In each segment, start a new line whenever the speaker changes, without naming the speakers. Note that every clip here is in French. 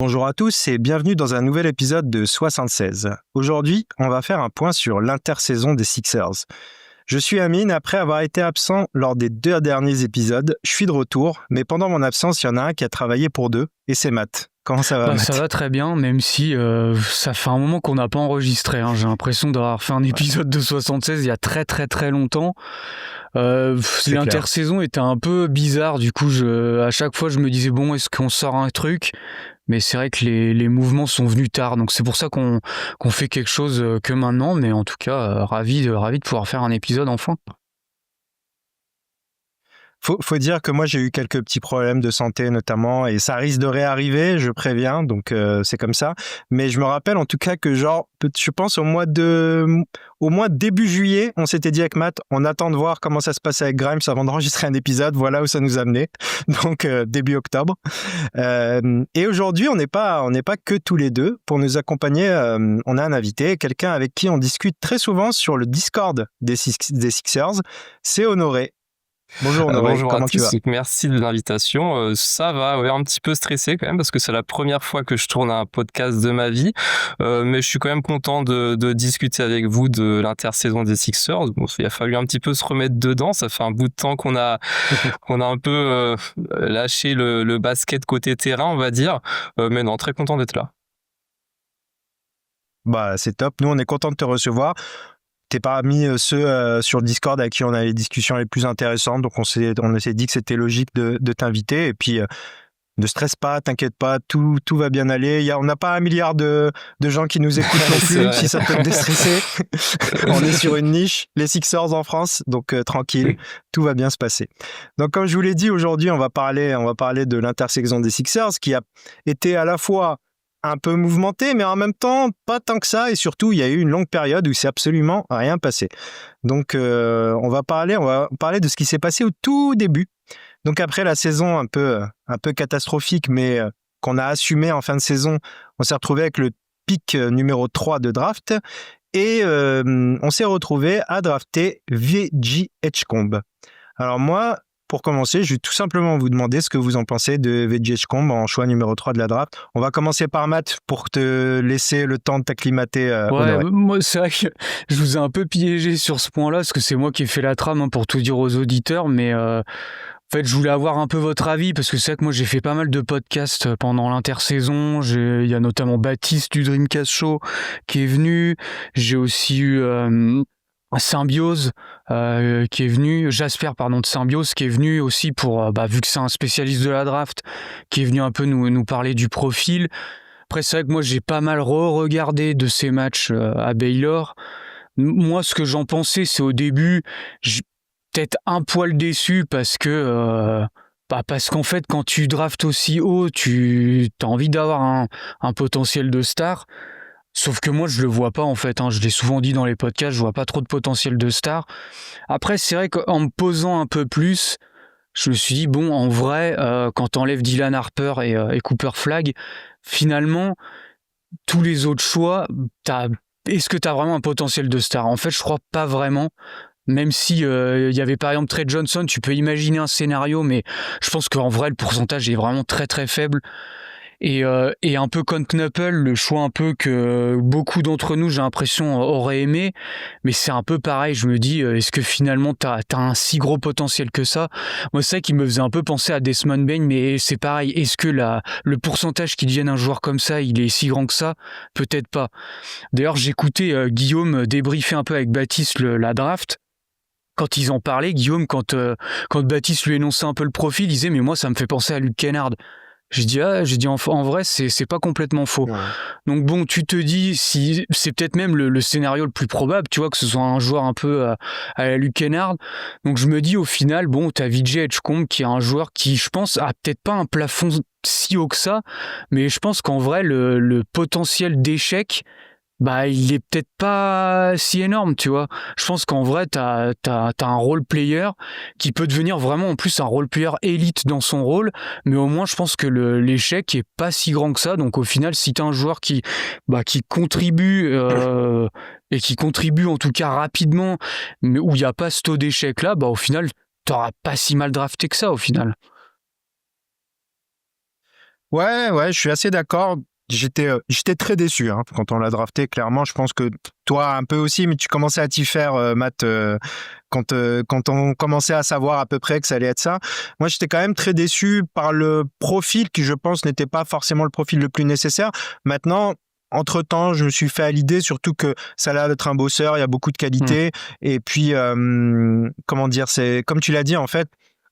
Bonjour à tous et bienvenue dans un nouvel épisode de 76. Aujourd'hui, on va faire un point sur l'intersaison des Sixers. Je suis Amine, après avoir été absent lors des 2 derniers épisodes, je suis de retour, mais pendant mon absence, il y en a un qui a travaillé pour 2, et c'est Matt. Comment ça va, Matt ?
Ça va très bien, même si ça fait un moment qu'on n'a pas enregistré. J'ai l'impression d'avoir fait un épisode de 76 il y a très très très longtemps. L'intersaison était un peu bizarre, du coup à chaque fois je me disais bon, est-ce qu'on sort un truc ? Mais c'est vrai que les mouvements sont venus tard, donc c'est pour ça qu'on fait quelque chose que maintenant, mais en tout cas ravi de pouvoir faire un épisode enfin.
Faut dire que moi j'ai eu quelques petits problèmes de santé notamment et ça risque de réarriver, je préviens, donc c'est comme ça. Mais je me rappelle en tout cas que je pense au mois début juillet, on s'était dit avec Matt, on attend de voir comment ça se passe avec Grimes avant d'enregistrer un épisode, voilà où ça nous a mené, donc début octobre. Et aujourd'hui on n'est pas que tous les deux. Pour nous accompagner, on a un invité, quelqu'un avec qui on discute très souvent sur le Discord des Sixers, c'est Honoré. Bonjour Honoré,
bonjour
comment
à
tu vas ?
tous, merci de l'invitation. Ça va, ouais, un petit peu stressé quand même parce que c'est la première fois que je tourne un podcast de ma vie, mais je suis quand même content de discuter avec vous de l'intersaison des Sixers. Bon, il a fallu un petit peu se remettre dedans, ça fait un bout de temps qu'on a un peu lâché le basket côté terrain, on va dire, mais non, très content d'être là.
Bah c'est top, nous on est content de te recevoir. T'es parmi ceux sur Discord avec qui on a les discussions les plus intéressantes, donc on s'est dit que c'était logique de t'inviter. Et puis, ne stresse pas, t'inquiète pas, tout va bien aller. On n'a pas 1 milliard de gens qui nous écoutent non plus, si ça peut te déstresser. On est sur une niche, les Sixers en France, donc tranquille, tout va bien se passer. Donc comme je vous l'ai dit, aujourd'hui, on va parler de l'intersaison des Sixers, qui a été à la fois un peu mouvementé, mais en même temps, pas tant que ça. Et surtout, il y a eu une longue période où il s'est absolument rien passé. Donc, on va parler de ce qui s'est passé au tout début. Donc, après la saison un peu catastrophique, mais qu'on a assumé en fin de saison, on s'est retrouvé avec le pick numéro 3 de draft. Et on s'est retrouvé à drafter VJ Edgecombe. Alors moi, pour commencer, je vais tout simplement vous demander ce que vous en pensez de VJ Edgecombe en choix numéro 3 de la draft. On va commencer par Matt pour te laisser le temps de t'acclimater.
Ouais, moi c'est vrai que je vous ai un peu piégé sur ce point-là, parce que c'est moi qui ai fait la trame pour tout dire aux auditeurs, mais en fait je voulais avoir un peu votre avis, parce que c'est vrai que moi j'ai fait pas mal de podcasts pendant l'intersaison. Il y a notamment Baptiste du Dreamcast Show qui est venu, j'ai aussi eu... Symbiose qui est venu, Jasper de Symbiose qui est venu aussi pour, vu que c'est un spécialiste de la draft, qui est venu un peu nous parler du profil. Après c'est vrai que moi j'ai pas mal regardé de ces matchs à Baylor. Moi ce que j'en pensais, c'est au début, peut-être un poil déçu parce qu'en fait quand tu draftes aussi haut, tu as envie d'avoir un potentiel de star. Sauf que moi, je le vois pas en fait. Je l'ai souvent dit dans les podcasts, je vois pas trop de potentiel de star. Après, c'est vrai qu'en me posant un peu plus, je me suis dit, bon, en vrai, quand t'enlèves Dylan Harper et Cooper Flagg, finalement, tous les autres choix, est-ce que t'as vraiment un potentiel de star ? En fait, je crois pas vraiment. Même si il y avait par exemple Trey Johnson, tu peux imaginer un scénario, mais je pense qu'en vrai, le pourcentage est vraiment très très faible. Et un peu Con Knuppel, le choix un peu que beaucoup d'entre nous, j'ai l'impression, auraient aimé, mais c'est un peu pareil. Je me dis, est-ce que finalement t'as un si gros potentiel que ça ? Moi, c'est ça qui me faisait un peu penser à Desmond Bane, mais c'est pareil. Est-ce que le pourcentage qui devienne un joueur comme ça, il est si grand que ça ? Peut-être pas. D'ailleurs, j'écoutais Guillaume débriefer un peu avec Baptiste la draft. Quand ils en parlaient, Guillaume, quand Baptiste lui énonçait un peu le profil, il disait, mais moi, ça me fait penser à Luke Kennard. J'ai dit en vrai c'est pas complètement faux. Ouais. Donc bon, tu te dis si c'est peut-être même le scénario le plus probable, tu vois, que ce soit un joueur un peu à la Luke Kennard. Donc je me dis au final, bon, t'as VJ Edgecombe qui est un joueur qui, je pense, a peut-être pas un plafond si haut que ça, mais je pense qu'en vrai le potentiel d'échec, il est peut-être pas si énorme, tu vois. Je pense qu'en vrai, t'as un role player qui peut devenir vraiment en plus un role player élite dans son rôle, mais au moins je pense que l'échec est pas si grand que ça. Donc au final, si t'as un joueur qui contribue et qui contribue en tout cas rapidement, mais où il y a pas ce taux d'échec là, au final, t'auras pas si mal drafté que ça au final.
Ouais, je suis assez d'accord. J'étais très déçu quand on l'a drafté. Clairement, je pense que toi un peu aussi, mais tu commençais à t'y faire, Matt, quand on commençait à savoir à peu près que ça allait être ça. Moi, j'étais quand même très déçu par le profil qui, je pense, n'était pas forcément le profil le plus nécessaire. Maintenant, entre-temps, je me suis fait à l'idée, surtout que ça a l'air d'être un bosseur, il y a beaucoup de qualités. Et puis, comment dire, c'est comme tu l'as dit, en fait,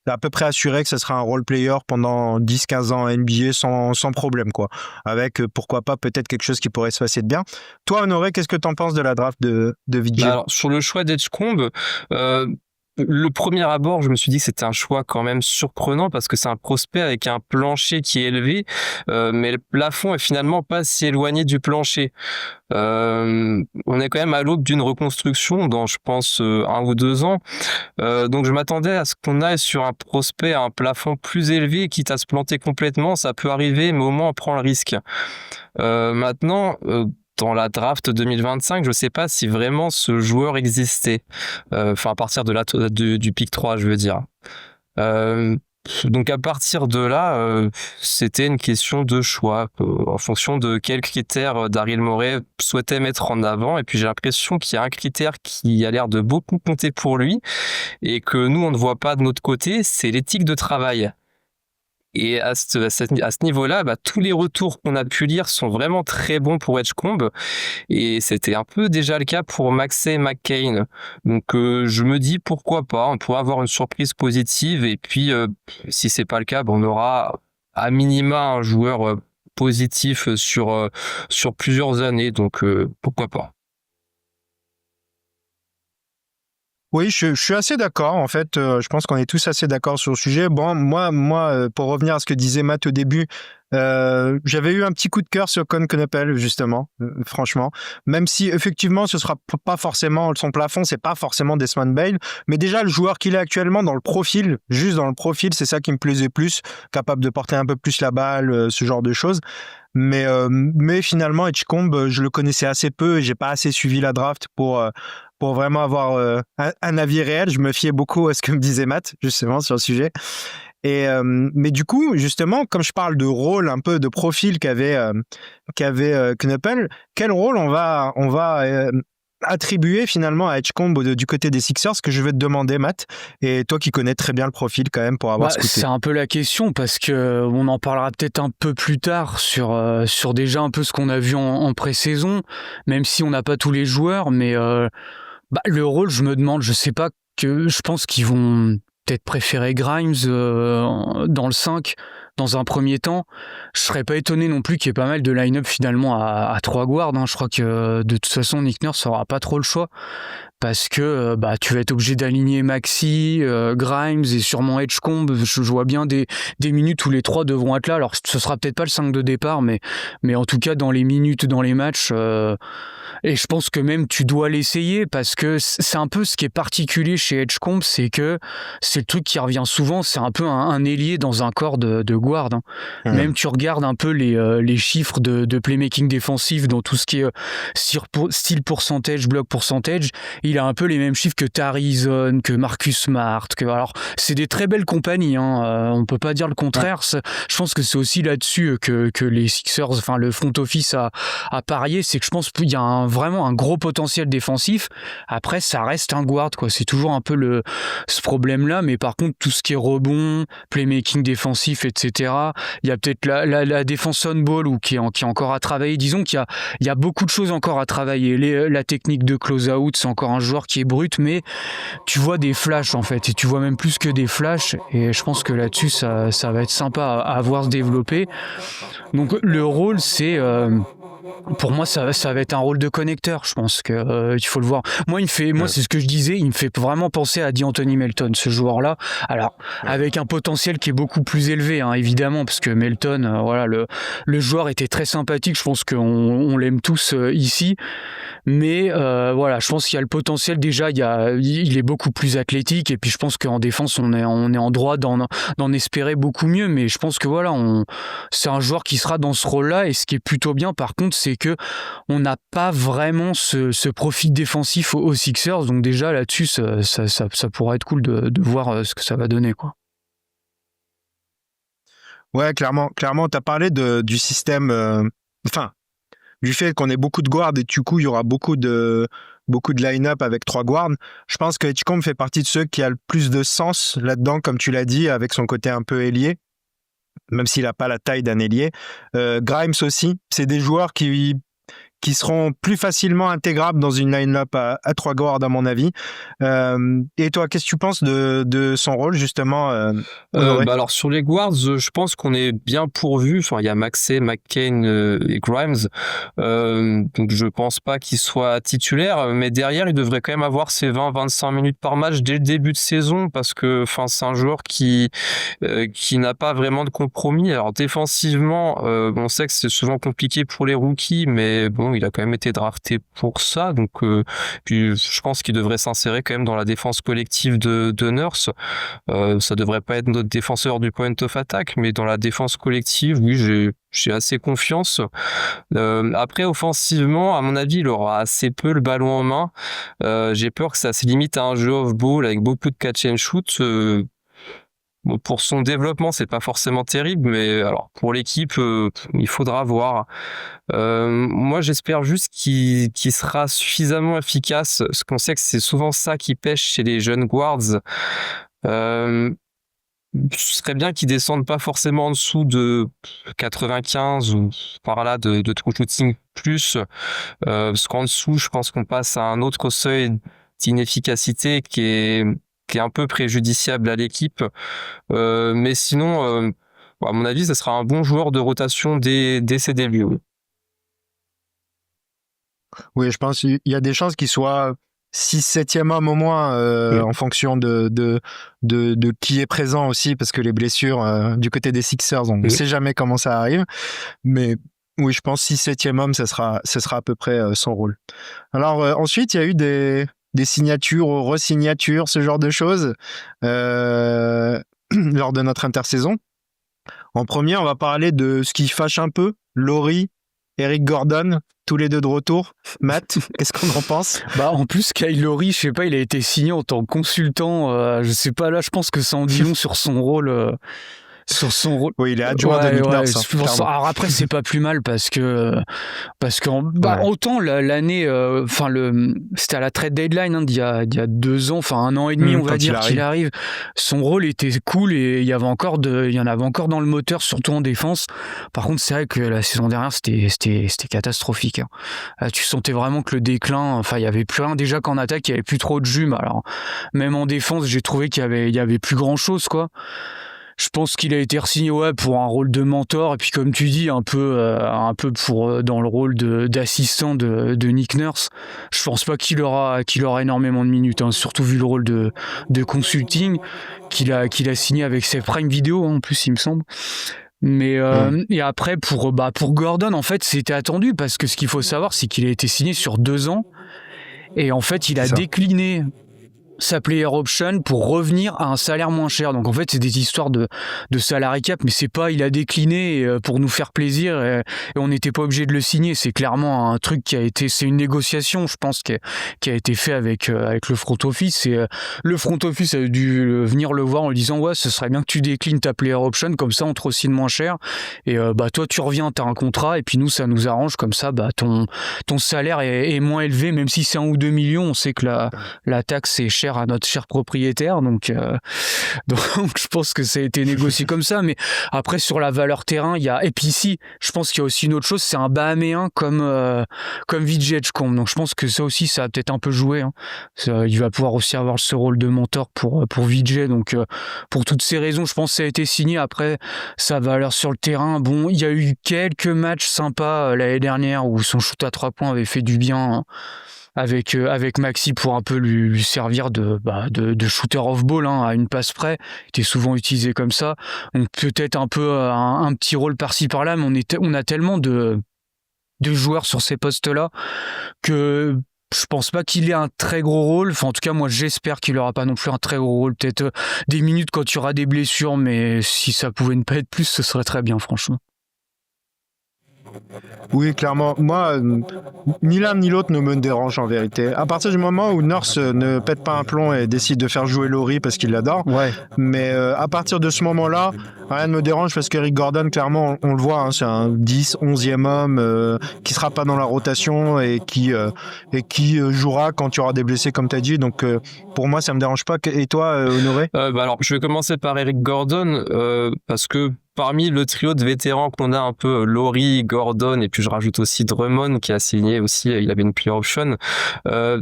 c'est à peu près assuré que ce sera un role player pendant 10-15 ans en NBA sans problème, quoi. Avec, pourquoi pas, peut-être quelque chose qui pourrait se passer de bien. Toi, Honoré, qu'est-ce que tu en penses de la draft de VJ?
Alors, sur le choix d'Edgecombe, le premier abord, je me suis dit que c'était un choix quand même surprenant parce que c'est un prospect avec un plancher qui est élevé, mais le plafond est finalement pas si éloigné du plancher. On est quand même à l'aube d'une reconstruction dans, je pense, 1 ou 2 ans. Donc je m'attendais à ce qu'on aille sur un prospect à un plafond plus élevé, quitte à se planter complètement, ça peut arriver, mais au moins on prend le risque. Maintenant, dans la draft 2025, je ne sais pas si vraiment ce joueur existait. Enfin, à partir du pick 3, je veux dire. Donc à partir de là, c'était une question de choix, en fonction de quels critères Daryl Morey souhaitait mettre en avant. Et puis j'ai l'impression qu'il y a un critère qui a l'air de beaucoup compter pour lui et que nous, on ne voit pas de notre côté, c'est l'éthique de travail. Et à ce niveau-là, tous les retours qu'on a pu lire sont vraiment très bons pour Edgecombe. Et c'était un peu déjà le cas pour Maxey McCain. Donc je me dis pourquoi pas, on pourrait avoir une surprise positive. Et puis si c'est pas le cas, on aura à minima un joueur positif sur plusieurs années. Donc pourquoi pas.
Oui, je suis assez d'accord. En fait, je pense qu'on est tous assez d'accord sur le sujet. Bon, moi, pour revenir à ce que disait Matt au début, j'avais eu un petit coup de cœur sur Con Knuppel, justement, franchement. Même si, effectivement, ce sera pas forcément son plafond, c'est pas forcément Desmond Bane, mais déjà, le joueur qu'il est actuellement dans le profil, juste dans le profil, c'est ça qui me plaisait plus, capable de porter un peu plus la balle, ce genre de choses. Mais finalement, Edgecombe, je le connaissais assez peu et j'ai pas assez suivi la draft pour vraiment avoir un avis réel. Je me fiais beaucoup à ce que me disait Matt, justement, sur le sujet. Mais du coup, justement, comme je parle de rôle, un peu de profil qu'avait Knuppel, quel rôle on va attribuer finalement à Edgecombe du côté des Sixers, que je vais te demander, Matt, et toi qui connais très bien le profil quand même pour avoir scouté.
C'est un peu la question parce que on en parlera peut-être un peu plus tard sur déjà un peu ce qu'on a vu en pré-saison, même si on n'a pas tous les joueurs, mais le rôle, je me demande, je sais pas, que je pense qu'ils vont peut-être préférer Grimes dans le 5 dans un premier temps. Je serais pas étonné non plus qu'il y ait pas mal de line-up finalement à 3 guards. Je crois que de toute façon Nick Nurse n'aura pas trop le choix parce que tu vas être obligé d'aligner Maxey, Grimes et sûrement Edgecombe. Je vois bien des minutes où les trois devront être là. Alors ce sera peut-être pas le 5 de départ, mais en tout cas dans les minutes, dans les matchs. Et je pense que même tu dois l'essayer parce que c'est un peu ce qui est particulier chez Edgecombe, c'est que c'est le truc qui revient souvent, c'est un peu un ailier dans un corps de guard. Même tu regardes un peu les chiffres de playmaking défensif dans tout ce qui est style pourcentage, block pourcentage, il a un peu les mêmes chiffres que Tarizon, que Marcus Smart. Alors c'est des très belles compagnies, on peut pas dire le contraire. Je pense que c'est aussi là-dessus que les Sixers, enfin le front office a parié, c'est que je pense qu'il y a vraiment un gros potentiel défensif. Après, ça reste un guard, quoi. C'est toujours un peu ce problème-là, mais par contre, tout ce qui est rebond, playmaking défensif, etc., il y a peut-être la défense on-ball ou qui est encore à travailler. Disons qu'il y a beaucoup de choses encore à travailler. La technique de close-out, c'est encore un joueur qui est brut, mais tu vois des flashs, en fait, et tu vois même plus que des flashs, et je pense que là-dessus, ça va être sympa à voir se développer. Donc, le rôle, c'est... pour moi, ça va être un rôle de connecteur. Je pense que il faut le voir. Moi, c'est ce que je disais. Il me fait vraiment penser à D'Anthony Melton, ce joueur-là. Alors, avec un potentiel qui est beaucoup plus élevé, évidemment, parce que Melton, le joueur était très sympathique. Je pense qu'on l'aime tous ici. Mais je pense qu'il y a le potentiel. Déjà, il est beaucoup plus athlétique. Et puis, je pense qu'en défense, on est en droit d'en espérer beaucoup mieux. Mais je pense que c'est un joueur qui sera dans ce rôle-là. Et ce qui est plutôt bien, par contre, c'est que on n'a pas vraiment ce profil défensif aux Sixers. Donc déjà, là-dessus, ça pourra être cool de voir ce que ça va donner, quoi.
Ouais, clairement, tu as parlé du système, du fait qu'on ait beaucoup de guards et du coup, il y aura beaucoup de line-up avec 3 guards. Je pense que Edgecombe fait partie de ceux qui a le plus de sens là-dedans, comme tu l'as dit, avec son côté un peu ailier, même s'il n'a pas la taille d'un ailier. Grimes aussi, c'est des joueurs qui seront plus facilement intégrables dans une line-up à 3 guards, à mon avis. Et toi, qu'est-ce que tu penses de son rôle, justement, Honoré ?
Alors, sur les guards, je pense qu'on est bien pourvu. Enfin, il y a Maxey, McCain et Grimes. Donc, je pense pas qu'il soit titulaire. Mais derrière, il devrait quand même avoir ses 20-25 minutes par match dès le début de saison parce que c'est un joueur qui n'a pas vraiment de compromis. Alors, défensivement, on sait que c'est souvent compliqué pour les rookies, mais bon, il a quand même été drafté pour ça, donc puis je pense qu'il devrait s'insérer quand même dans la défense collective de Nurse. Ça devrait pas être notre défenseur du point of attack, mais dans la défense collective, oui, j'ai assez confiance. Après, offensivement, à mon avis, il aura assez peu le ballon en main. J'ai peur que ça se limite à un jeu off-ball avec beaucoup de catch and shoot. Bon, pour son développement, c'est pas forcément terrible, mais alors pour l'équipe, il faudra voir. Moi, j'espère juste qu'il sera suffisamment efficace, parce qu'on sait que c'est souvent ça qui pêche chez les jeunes guards. Ce serait bien qu'ils descendent pas forcément en dessous de 95 ou par là de true shooting plus, parce qu'en dessous, je pense qu'on passe à un autre seuil d'inefficacité qui est un peu préjudiciable à l'équipe. Mais sinon, à mon avis, ça sera un bon joueur de rotation dès ses débuts.
Oui, je pense qu'il y a des chances qu'il soit 6-7e homme au moins, en fonction de qui est présent aussi, parce que les blessures du côté des Sixers, on ne sait jamais comment ça arrive. Mais oui, je pense 6-7e homme, ce sera à peu près son rôle. Alors ensuite, il y a eu des signatures ou re-signatures, ce genre de choses, lors de notre intersaison. En premier, on va parler de ce qui fâche un peu, Laurie, Eric Gordon, tous les deux de retour. Matt, qu'est-ce qu'on en pense ?
En plus, Kyle Lowry, je sais pas, il a été signé en tant que consultant. Je sais pas, là, je pense que ça en dit long sur son rôle.
Oui, il est adjoint de Nick Nurse.
Alors après, c'est pas plus mal parce que autant l'année, c'était à la trade deadline d'il y a 2 ans, 1 an et demi, on va dire qu'il arrive. Son rôle était cool et il y en avait encore dans le moteur, surtout en défense. Par contre, c'est vrai que la saison dernière, c'était catastrophique. Là, tu sentais vraiment que le déclin, il y avait plus rien. Déjà qu'en attaque, il y avait plus trop de jus. Alors, même en défense, j'ai trouvé qu'il y avait plus grand chose, quoi. Je pense qu'il a été re-signé pour un rôle de mentor et puis comme tu dis un peu pour dans le rôle d'assistant de Nick Nurse. Je pense pas qu'il aura énormément de minutes, surtout vu le rôle de consulting qu'il a signé avec ses Prime Video en plus, il me semble. Mais et après pour Gordon, en fait, c'était attendu parce que ce qu'il faut savoir, c'est qu'il a été signé sur 2 ans et en fait, il a décliné sa player option pour revenir à un salaire moins cher. Donc en fait, c'est des histoires de salary cap, mais c'est pas il a décliné pour nous faire plaisir et on n'était pas obligé de le signer. C'est clairement un truc c'est une négociation, je pense, qui a été fait avec le front office. Et le front office a dû venir le voir en lui disant ce serait bien que tu déclines ta player option, comme ça on te re-signe moins cher. Et toi tu reviens, t'as un contrat et puis nous ça nous arrange, comme ça ton salaire est moins élevé, même si c'est 1 ou 2 millions. On sait que la taxe est chère à notre cher propriétaire, donc je pense que ça a été négocié comme ça. Mais après sur la valeur terrain, et puis ici je pense qu'il y a aussi une autre chose, c'est un Bahaméen comme VJ Edgecombe, donc je pense que ça aussi ça a peut-être un peu joué, il va pouvoir aussi avoir ce rôle de mentor pour VJ, donc pour toutes ces raisons je pense que ça a été signé. Après sa valeur sur le terrain, bon, il y a eu quelques matchs sympas l'année dernière où son shoot à 3 points avait fait du bien, avec Maxi pour un peu lui servir de shooter off-ball, à une passe près. Il était souvent utilisé comme ça. Donc peut-être un peu un petit rôle par-ci par-là, mais on a tellement de joueurs sur ces postes-là que je pense pas qu'il ait un très gros rôle. En tout cas, moi, j'espère qu'il aura pas non plus un très gros rôle. Peut-être des minutes quand il y aura des blessures, mais si ça pouvait ne pas être plus, ce serait très bien, franchement.
Oui, clairement. Moi, ni l'un ni l'autre ne me dérange en vérité. À partir du moment où Nurse ne pète pas un plomb et décide de faire jouer Laurie parce qu'il l'adore.
Ouais.
Mais à partir de ce moment-là, rien ne me dérange parce qu'Eric Gordon, clairement, on le voit, hein, c'est un 10, 11e homme qui sera pas dans la rotation et qui jouera quand il y aura des blessés, comme tu as dit. Donc, pour moi, ça me dérange pas. Et toi, Honoré?
Alors, je vais commencer par Eric Gordon parce que parmi le trio de vétérans qu'on a un peu, Laurie, Gordon, et puis je rajoute aussi Drummond qui a signé aussi, il avait une player option,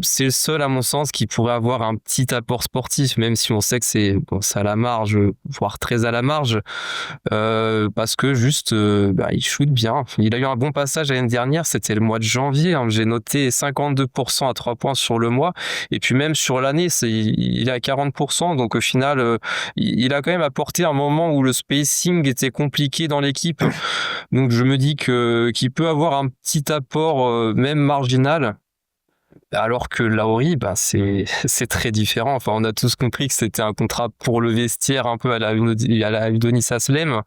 c'est le seul à mon sens qui pourrait avoir un petit apport sportif, même si on sait que c'est à la marge, voire très à la marge, parce que juste il shoot bien. Il a eu un bon passage l'année dernière, c'était le mois de janvier, hein, j'ai noté 52% à 3 points sur le mois, et puis même sur l'année, il est à 40%, donc au final, il a quand même apporté un moment où le spacing était compliqué dans l'équipe, donc je me dis qu'il peut avoir un petit apport même marginal, alors que Laurie, c'est très différent. Enfin, on a tous compris que c'était un contrat pour le vestiaire, un peu à la Udonis Haslem.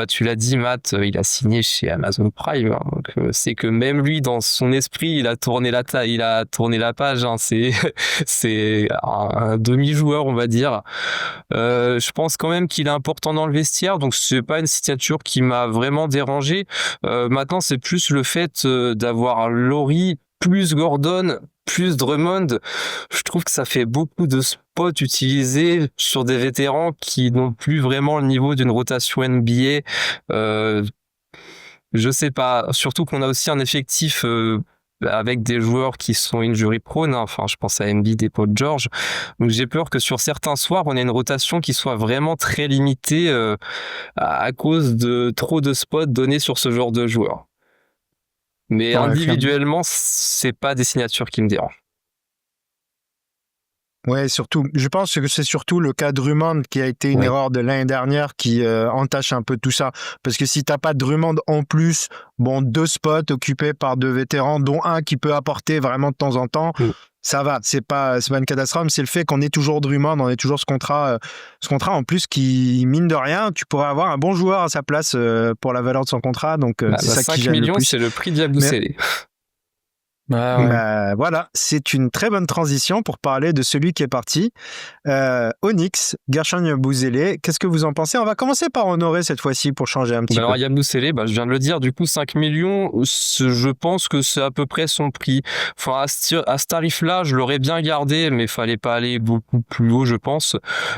Tu l'as dit, Matt, il a signé chez Amazon Prime. Hein, donc c'est que même lui, dans son esprit, il a tourné la page. Hein, c'est un demi-joueur, on va dire. Je pense quand même qu'il est important dans le vestiaire, donc c'est pas une signature qui m'a vraiment dérangé. Maintenant, c'est plus le fait d'avoir Laurie plus Gordon, plus Drummond. Je trouve que ça fait beaucoup de spots utilisés sur des vétérans qui n'ont plus vraiment le niveau d'une rotation NBA. Je sais pas, surtout qu'on a aussi un effectif avec des joueurs qui sont injury prone, hein. Enfin, je pense à Embiid et Paul George. Donc j'ai peur que sur certains soirs, on ait une rotation qui soit vraiment très limitée à cause de trop de spots donnés sur ce genre de joueurs. Mais individuellement, c'est pas des signatures qui me dérangent.
Ouais, surtout, je pense que c'est surtout le cas Drummond qui a été une erreur de l'année dernière qui entache un peu tout ça. Parce que si t'as pas Drummond en plus, 2 spots occupés par 2 vétérans, dont un qui peut apporter vraiment de temps en temps, ça va. C'est pas une catastrophe, mais c'est le fait qu'on ait toujours Drummond, on ait toujours ce contrat en plus qui, mine de rien, tu pourrais avoir un bon joueur à sa place pour la valeur de son contrat. Donc, c'est ça
5
qui gêne
millions,
le plus.
c'est le prix d'Yabusele.
Voilà, c'est une très bonne transition pour parler de celui qui est parti. Onyx, Guerschon Yabusele, qu'est-ce que vous en pensez? On va commencer par Honoré cette fois-ci pour changer un petit peu.
Alors Yabusele, je viens de le dire, du coup 5 millions, je pense que c'est à peu près son prix. Enfin, à ce tarif-là, je l'aurais bien gardé, mais il fallait pas aller beaucoup plus haut, je pense.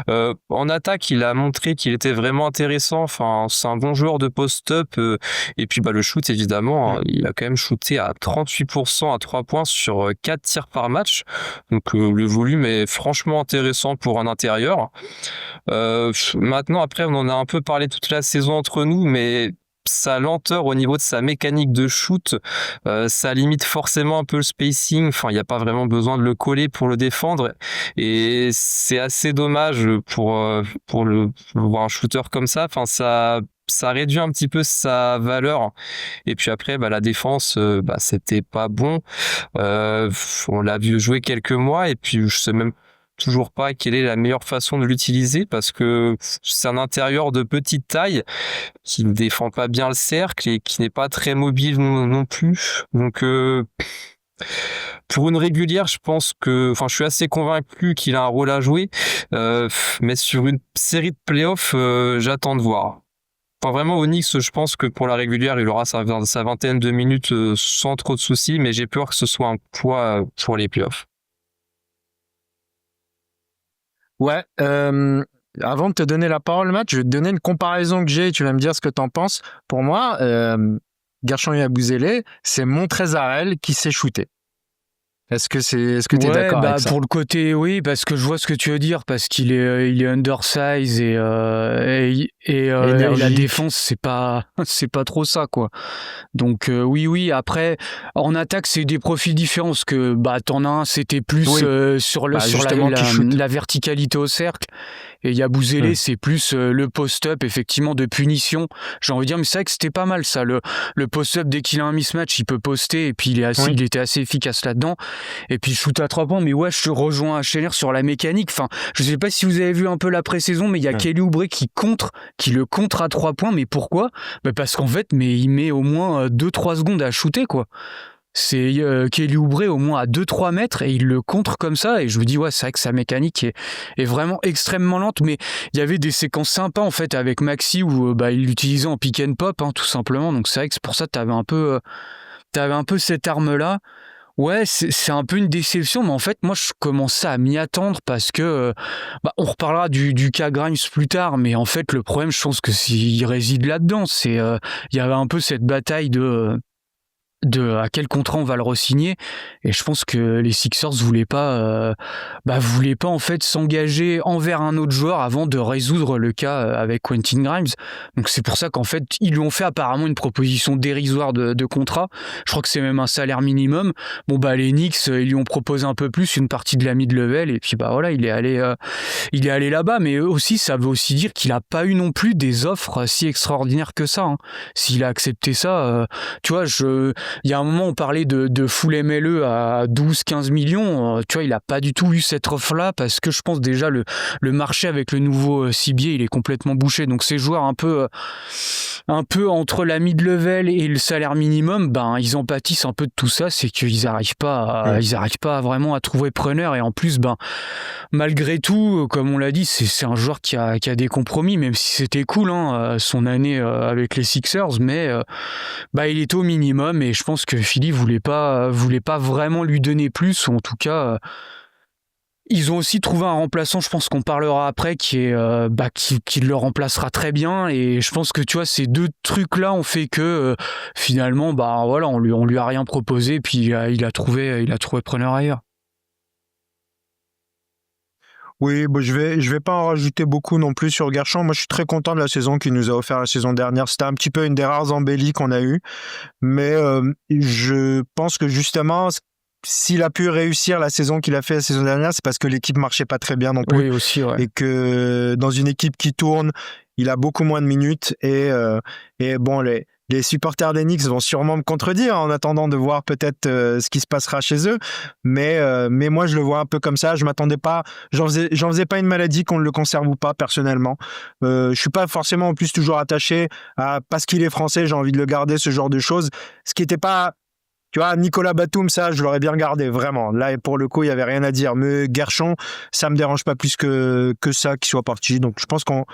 En attaque, il a montré qu'il était vraiment intéressant. Enfin, c'est un bon joueur de post-up. Et puis le shoot, évidemment, il a quand même shooté à 38% à 3 points sur 4 tirs par match. Donc le volume est franchement intéressant pour un intérieur. Maintenant, après, on en a un peu parlé toute la saison entre nous, mais sa lenteur au niveau de sa mécanique de shoot, ça limite forcément un peu le spacing. Enfin, il n'y a pas vraiment besoin de le coller pour le défendre. Et c'est assez dommage pour voir un shooter comme ça. Enfin, ça réduit un petit peu sa valeur. Et puis après, la défense, c'était pas bon. On l'a vu jouer quelques mois et puis je sais même toujours pas quelle est la meilleure façon de l'utiliser parce que c'est un intérieur de petite taille qui ne défend pas bien le cercle et qui n'est pas très mobile non plus. Donc pour une régulière, je suis assez convaincu qu'il a un rôle à jouer, mais sur une série de playoffs, j'attends de voir. Enfin, vraiment, Onyx, je pense que pour la régulière, il aura sa vingtaine de minutes sans trop de soucis, mais j'ai peur que ce soit un poids pour les playoffs.
Ouais, avant de te donner la parole, Matt, je vais te donner une comparaison que j'ai et tu vas me dire ce que tu en penses. Pour moi, Guerschon Yabusele, c'est Montrezl qui s'est shooté. Est-ce que tu es d'accord avec ça?
Pour le côté, oui, parce que je vois ce que tu veux dire, parce qu'il est undersize et la défense, c'est pas trop ça, quoi. Donc, oui, après, en attaque, c'est des profils différents, parce que, t'en as un, c'était plus sur la verticalité au cercle, Et Yabusele, c'est plus le post-up, effectivement, de punition. J'ai envie de dire, mais c'est vrai que c'était pas mal, ça. Le post-up, dès qu'il a un mismatch, il peut poster, et puis il était assez efficace là-dedans. Et puis, shoot à 3 points, mais ouais, je te rejoins à Scheller sur la mécanique. Enfin, je sais pas si vous avez vu un peu la pré-saison, mais il y a Kelly Oubre qui le contre à 3 points. Mais pourquoi? Parce qu'en fait, il met au moins 2-3 secondes à shooter, quoi. C'est Kelly Oubre au moins à 2-3 mètres et il le contre comme ça, et je me dis ouais, c'est vrai que sa mécanique est vraiment extrêmement lente, mais il y avait des séquences sympas en fait avec Maxi où il l'utilisait en pick and pop, tout simplement. Donc c'est vrai que c'est pour ça que t'avais un peu cette arme là. Ouais, c'est un peu une déception, mais en fait moi je commençais à m'y attendre parce que on reparlera du cas Grimes plus tard, mais en fait le problème, je pense que il réside là-dedans. C'est il y avait un peu cette bataille de à quel contrat on va le re-signer, et je pense que les Sixers voulaient pas en fait s'engager envers un autre joueur avant de résoudre le cas avec Quentin Grimes. Donc c'est pour ça qu'en fait ils lui ont fait apparemment une proposition dérisoire de contrat. Je crois que c'est même un salaire minimum. Les Knicks ils lui ont proposé un peu plus, une partie de la mid-level, et puis voilà, il est allé là-bas. Mais aussi ça veut aussi dire qu'il a pas eu non plus des offres si extraordinaires que ça, hein. S'il a accepté ça, tu vois, il y a un moment, on parlait de full MLE à 12-15 millions. Tu vois, il n'a pas du tout eu cette offre-là parce que je pense déjà le marché avec le nouveau CBA, il est complètement bouché. Donc ces joueurs un peu entre la mid-level et le salaire minimum, ils en pâtissent un peu de tout ça. C'est qu'ils n'arrivent pas vraiment à trouver preneur. Et en plus, malgré tout, comme on l'a dit, c'est un joueur qui a des compromis, même si c'était cool, son année avec les Sixers, mais il était au minimum, et je pense que Philly voulait pas vraiment lui donner plus, ou en tout cas ils ont aussi trouvé un remplaçant, je pense qu'on parlera après, qui le remplacera très bien. Et je pense que tu vois, ces deux trucs là ont fait que finalement on lui a rien proposé, puis il a trouvé preneur ailleurs.
Oui, je vais pas en rajouter beaucoup non plus sur Guerschon. Moi, je suis très content de la saison qu'il nous a offert la saison dernière. C'était un petit peu une des rares embellies qu'on a eues. Mais je pense que justement, s'il a pu réussir la saison qu'il a fait la saison dernière, c'est parce que l'équipe marchait pas très bien non plus.
Oui, aussi, ouais.
Et que dans une équipe qui tourne, il a beaucoup moins de minutes. Et les supporters des Knicks vont sûrement me contredire en attendant de voir peut-être ce qui se passera chez eux. Mais moi, je le vois un peu comme ça. Je m'attendais pas. J'en faisais pas une maladie qu'on ne le conserve ou pas, personnellement. Je suis pas forcément en plus toujours attaché à parce qu'il est français, j'ai envie de le garder, ce genre de choses. Ce qui était pas. Tu vois, Nicolas Batum, ça, je l'aurais bien gardé, vraiment. Là, pour le coup, il y avait rien à dire. Mais Guerschon, ça me dérange pas plus que ça qu'il soit parti. Donc, je pense qu'on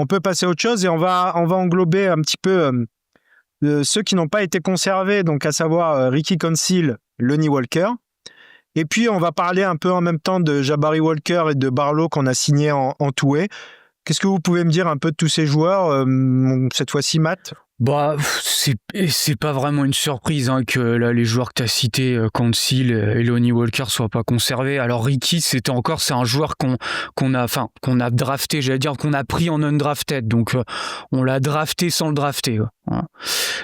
peut passer à autre chose, et on va englober un petit peu ceux qui n'ont pas été conservés, donc à savoir Ricky Council, Lonnie Walker. Et puis, on va parler un peu en même temps de Jabari Walker et de Barlow qu'on a signé en two-way. Qu'est-ce que vous pouvez me dire un peu de tous ces joueurs, cette fois-ci, Matt ?
C'est pas vraiment une surprise que là, les joueurs que tu as cités, Council et Lonnie Walker, soient pas conservés. Alors Ricky, c'est un joueur qu'on a drafté, j'allais dire qu'on a pris en undrafted, donc on l'a drafté sans le drafter. Voilà.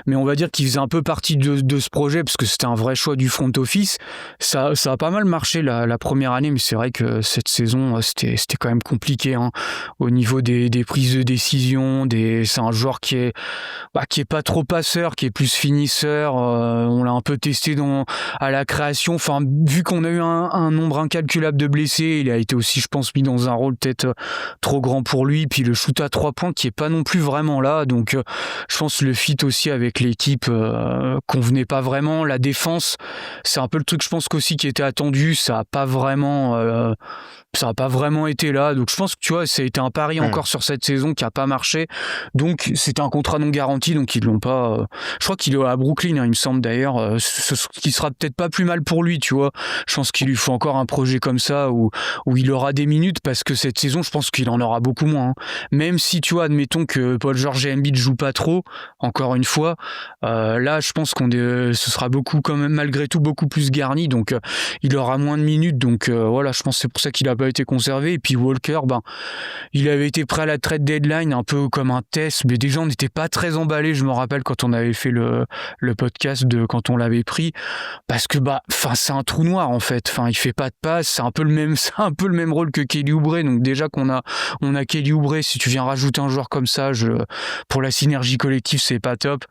Mais on va dire qu'il faisait un peu partie de ce projet parce que c'était un vrai choix du front office. Ça a pas mal marché la première année, mais c'est vrai que cette saison c'était quand même compliqué au niveau des prises de décision. C'est un joueur qui est pas trop passeur, qui est plus finisseur. On l'a un peu testé à la création. Enfin, vu qu'on a eu un nombre incalculable de blessés, il a été aussi, je pense, mis dans un rôle peut-être trop grand pour lui. Puis le shoot à 3 points qui est pas non plus vraiment là. Donc, je pense le fit aussi avec l'équipe convenait pas vraiment. La défense, c'est un peu le truc, je pense qu'aussi qui était attendu. Ça a pas vraiment été là. Donc, je pense que tu vois, ça a été un pari encore sur cette saison qui a pas marché. Donc, c'était un contrat non garanti. Donc, ils l'ont pas. Je crois qu'il est à Brooklyn, il me semble d'ailleurs. Ce qui sera peut-être pas plus mal pour lui, tu vois. Je pense qu'il lui faut encore un projet comme ça où il aura des minutes, parce que cette saison, je pense qu'il en aura beaucoup moins. Même si, tu vois, admettons que Paul George et Embiid jouent pas trop, encore une fois. Là, je pense ce sera beaucoup quand même malgré tout beaucoup plus garni, donc il aura moins de minutes. Donc voilà, je pense que c'est pour ça qu'il n'a pas été conservé. Et puis Walker, il avait été prêt à la trade deadline, un peu comme un test, mais déjà on n'était pas très emballé. Je me rappelle quand on avait fait le podcast quand on l'avait pris, parce que c'est un trou noir en fait. Il fait pas de passe, c'est un peu le même rôle que Kelly Oubre. Donc déjà qu'on a Kelly Oubre, si tu viens rajouter un joueur comme ça, pour la synergie collective, c'est pas top.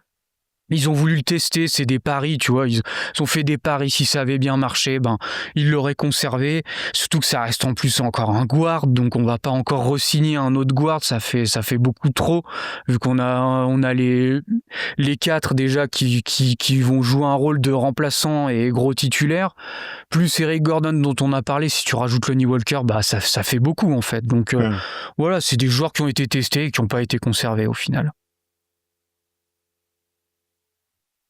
Ils ont voulu le tester, c'est des paris, tu vois. Ils ont fait des paris, si ça avait bien marché, ils l'auraient conservé. Surtout que ça reste en plus encore un guard, donc on va pas encore re-signer un autre guard, ça fait beaucoup trop, vu qu'on a les 4 déjà qui vont jouer un rôle de remplaçant et gros titulaire, plus Eric Gordon dont on a parlé. Si tu rajoutes Lonnie Walker, ça fait beaucoup en fait. Donc voilà, c'est des joueurs qui ont été testés et qui n'ont pas été conservés au final.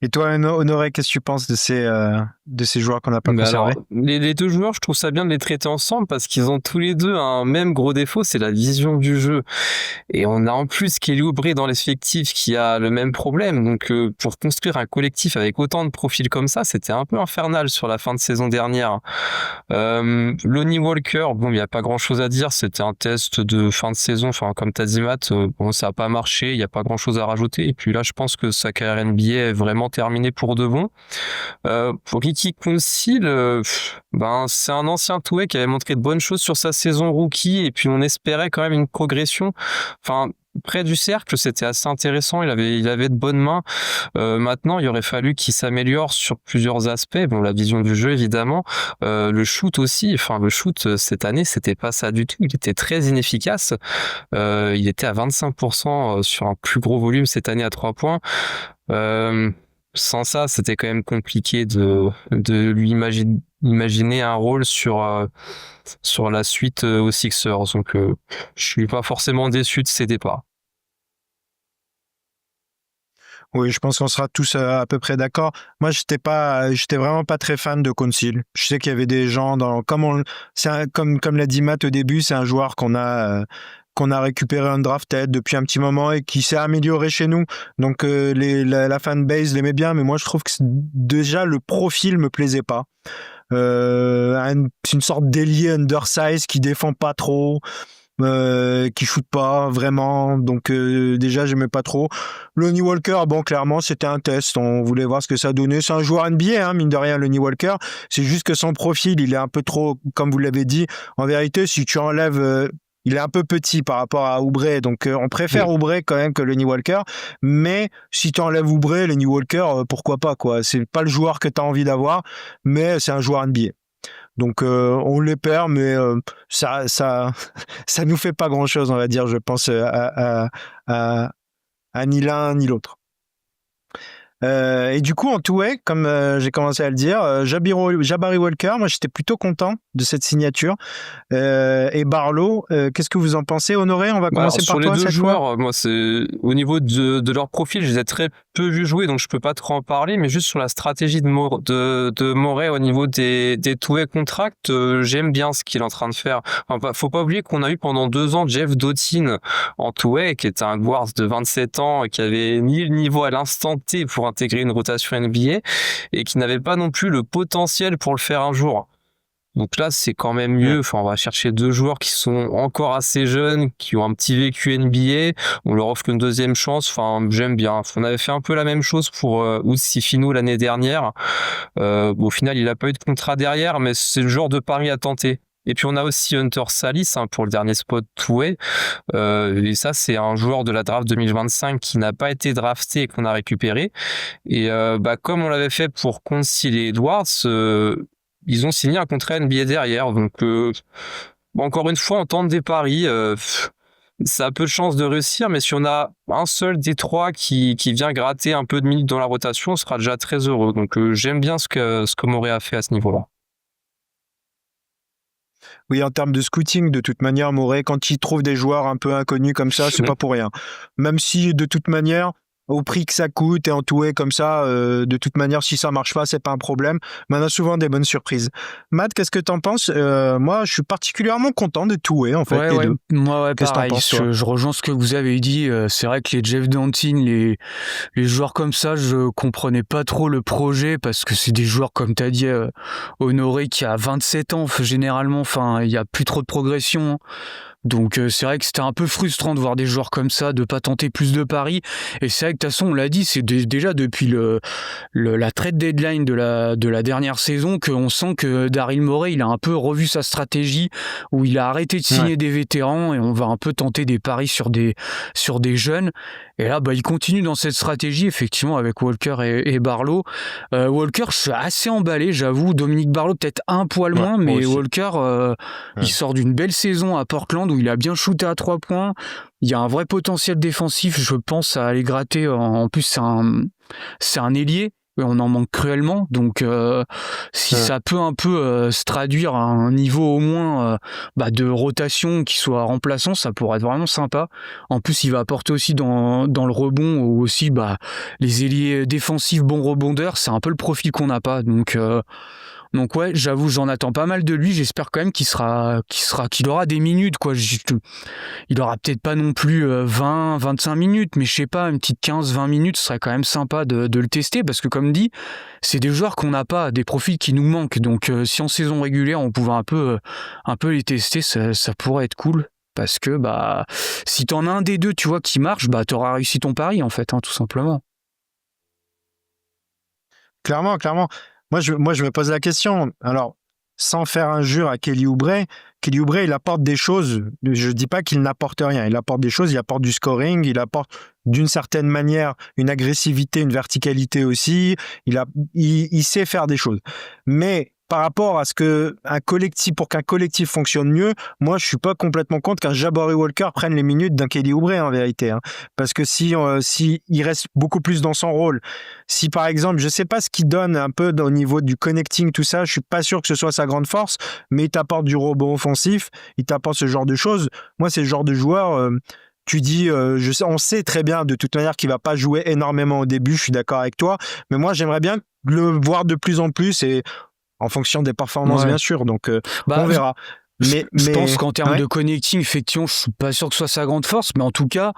Et toi, Honoré, qu'est-ce que tu penses de ces joueurs qu'on n'a pas conservés?
Alors, les deux joueurs, je trouve ça bien de les traiter ensemble parce qu'ils ont tous les deux un même gros défaut, c'est la vision du jeu. Et on a en plus Kelly Oubre dans l'effectif qui a le même problème. Donc, pour construire un collectif avec autant de profils comme ça, c'était un peu infernal sur la fin de saison dernière. Lonnie Walker, il n'y a pas grand-chose à dire. C'était un test de fin de saison. Enfin, comme t'as dit, Matt, ça n'a pas marché. Il n'y a pas grand-chose à rajouter. Et puis là, je pense que sa carrière NBA est vraiment terminée pour de bon. Pour Ricky Council, c'est un ancien Toué qui avait montré de bonnes choses sur sa saison rookie. Et puis, on espérait quand même une progression. Enfin, près du cercle, c'était assez intéressant. Il avait de bonnes mains. Maintenant, il aurait fallu qu'il s'améliore sur plusieurs aspects. La vision du jeu, évidemment. Le shoot aussi. Le shoot, cette année, c'était pas ça du tout. Il était très inefficace. Il était à 25% sur un plus gros volume cette année à 3 points. Sans ça, c'était quand même compliqué de lui imaginer un rôle sur la suite aux Sixers. Donc, je suis pas forcément déçu de ses départs.
Oui, je pense qu'on sera tous à peu près d'accord. Moi, j'étais vraiment pas très fan de Council. Je sais qu'il y avait des gens comme l'a dit Matt au début, c'est un joueur qu'on a récupéré en drafted depuis un petit moment et qui s'est amélioré chez nous. Donc la fanbase l'aimait bien, mais moi je trouve que déjà le profil me plaisait pas. C'est une sorte d'ailier undersize qui défend pas trop, qui shoot pas vraiment, donc déjà j'aimais pas trop. Lonnie Walker, clairement c'était un test, on voulait voir ce que ça donnait. C'est un joueur NBA, mine de rien, Lonnie Walker. C'est juste que son profil, il est un peu trop, comme vous l'avez dit. En vérité, si tu enlèves il est un peu petit par rapport à Oubre, donc on préfère Oubre quand même que Lonnie Walker. Mais si tu enlèves Oubre, Lonnie Walker, pourquoi pas, quoi. C'est pas le joueur que tu as envie d'avoir, mais c'est un joueur NBA. Donc on les perd, mais ça nous fait pas grand-chose, on va dire, je pense, à ni l'un ni l'autre. Et du coup, en two-way, comme j'ai commencé à le dire, Jabari Walker, moi j'étais plutôt content de cette signature. Et Barlow, qu'est-ce que vous en pensez? Honoré, on va commencer par toi.
Sur les deux joueurs, moi, c'est au niveau de leur profil, je les ai très peu vus jouer, donc je peux pas trop en parler, mais juste sur la stratégie de Morey au niveau des two-way contracts, j'aime bien ce qu'il est en train de faire. Faut pas oublier qu'on a eu pendant 2 ans Jeff Dottin en two-way, qui était un guard de 27 ans, qui avait mis le niveau à l'instant T pour intégrer une rotation NBA et qui n'avait pas non plus le potentiel pour le faire un jour. Donc là, c'est quand même mieux. On va chercher 2 joueurs qui sont encore assez jeunes, qui ont un petit vécu NBA. On leur offre une deuxième chance. J'aime bien. On avait fait un peu la même chose pour Utsifino l'année dernière. Au final, il n'a pas eu de contrat derrière, mais c'est le genre de pari à tenter. Et puis on a aussi Hunter Salis pour le dernier spot two-way. Et ça, c'est un joueur de la draft 2025 qui n'a pas été drafté et qu'on a récupéré. Et comme on l'avait fait pour Council et Edwards, ils ont signé un contrat NBA derrière. Donc encore une fois, on tente des paris. Ça a peu de chances de réussir, mais si on a un seul des 3 qui vient gratter un peu de minutes dans la rotation, on sera déjà très heureux. Donc j'aime bien ce que Morey a fait à ce niveau-là.
Oui, en termes de scouting, de toute manière, Morey, quand il trouve des joueurs un peu inconnus comme ça, c'est pas pour rien. Même si, de toute manière, au prix que ça coûte et en tout-way comme ça. De toute manière, si ça marche pas, c'est pas un problème. Mais on a souvent des bonnes surprises. Matt, qu'est-ce que t'en penses? Moi, je suis particulièrement content de tout-way, en fait, les deux.
Moi,
Qu'est-ce que t'en
pareil.
penses, toi?
Je rejoins ce que vous avez dit. C'est vrai que les Jeff Dantin, les joueurs comme ça, je comprenais pas trop le projet parce que c'est des joueurs, comme tu as dit, Honoré, qui a 27 ans, généralement. Enfin, il y a plus trop de progression. Donc c'est vrai que c'était un peu frustrant de voir des joueurs comme ça, de pas tenter plus de paris. Et c'est vrai que de toute façon, on l'a dit, c'est déjà depuis la trade deadline de la dernière saison qu'on sent que Daryl Morey, il a un peu revu sa stratégie où il a arrêté de signer des vétérans et on va un peu tenter des paris sur des jeunes. Et là, il continue dans cette stratégie, effectivement, avec Walker et Barlow. Walker, je suis assez emballé, j'avoue. Dominique Barlow, peut-être un poil moins, mais Walker, il sort d'une belle saison à Portland où il a bien shooté à 3 points. Il y a un vrai potentiel défensif, je pense, à aller gratter. En plus, c'est un ailier. On en manque cruellement, donc si ça peut un peu se traduire à un niveau au moins de rotation qui soit remplaçant, ça pourrait être vraiment sympa. En plus, il va apporter aussi dans le rebond ou aussi les ailiers défensifs bons rebondeurs, c'est un peu le profil qu'on n'a pas, donc ouais, j'avoue, j'en attends pas mal de lui. J'espère quand même qu'il aura des minutes, quoi. Il aura peut-être pas non plus 20-25 minutes, mais je sais pas, une petite 15-20 minutes, ce serait quand même sympa de le tester parce que comme dit, c'est des joueurs qu'on n'a pas, des profils qui nous manquent. Donc si en saison régulière, on pouvait un peu les tester, ça pourrait être cool. Parce que si t'en as un des deux, tu vois, qui marche, t'auras réussi ton pari, en fait, hein, tout simplement.
Clairement. Moi, je me pose la question. Alors, sans faire injure à Kelly Oubre, il apporte des choses. Je dis pas qu'il n'apporte rien. Il apporte des choses. Il apporte du scoring. Il apporte d'une certaine manière une agressivité, une verticalité aussi. Il sait faire des choses. Mais par rapport à pour qu'un collectif fonctionne mieux, moi, je suis pas complètement contre qu'un Jabari Walker prenne les minutes d'un Kelly Oubre, en vérité, hein. Parce que si il reste beaucoup plus dans son rôle, si par exemple, je sais pas ce qu'il donne un peu au niveau du connecting, tout ça, je suis pas sûr que ce soit sa grande force, mais il t'apporte du rebond offensif, il t'apporte ce genre de choses. Moi, c'est le genre de joueur, tu dis, on sait très bien de toute manière qu'il va pas jouer énormément au début, je suis d'accord avec toi, mais moi, j'aimerais bien le voir de plus en plus et en fonction des performances, bien sûr. Donc, on verra.
Je pense qu'en termes de connecting, effectivement, je suis pas sûr que ce soit sa grande force, mais en tout cas,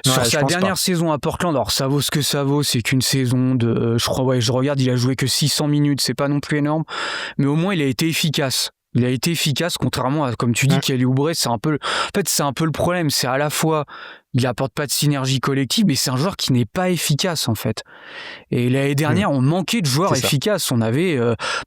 sur sa dernière saison à Portland, alors ça vaut ce que ça vaut, c'est qu'une saison de, je regarde, il a joué que 600 minutes, c'est pas non plus énorme, mais au moins il a été efficace. Il a été efficace, contrairement à, comme tu dis, Kelly Oubre, c'est un peu le problème. C'est à la fois, il apporte pas de synergie collective, mais c'est un joueur qui n'est pas efficace, en fait. Et l'année dernière, on manquait de joueurs efficaces. On avait,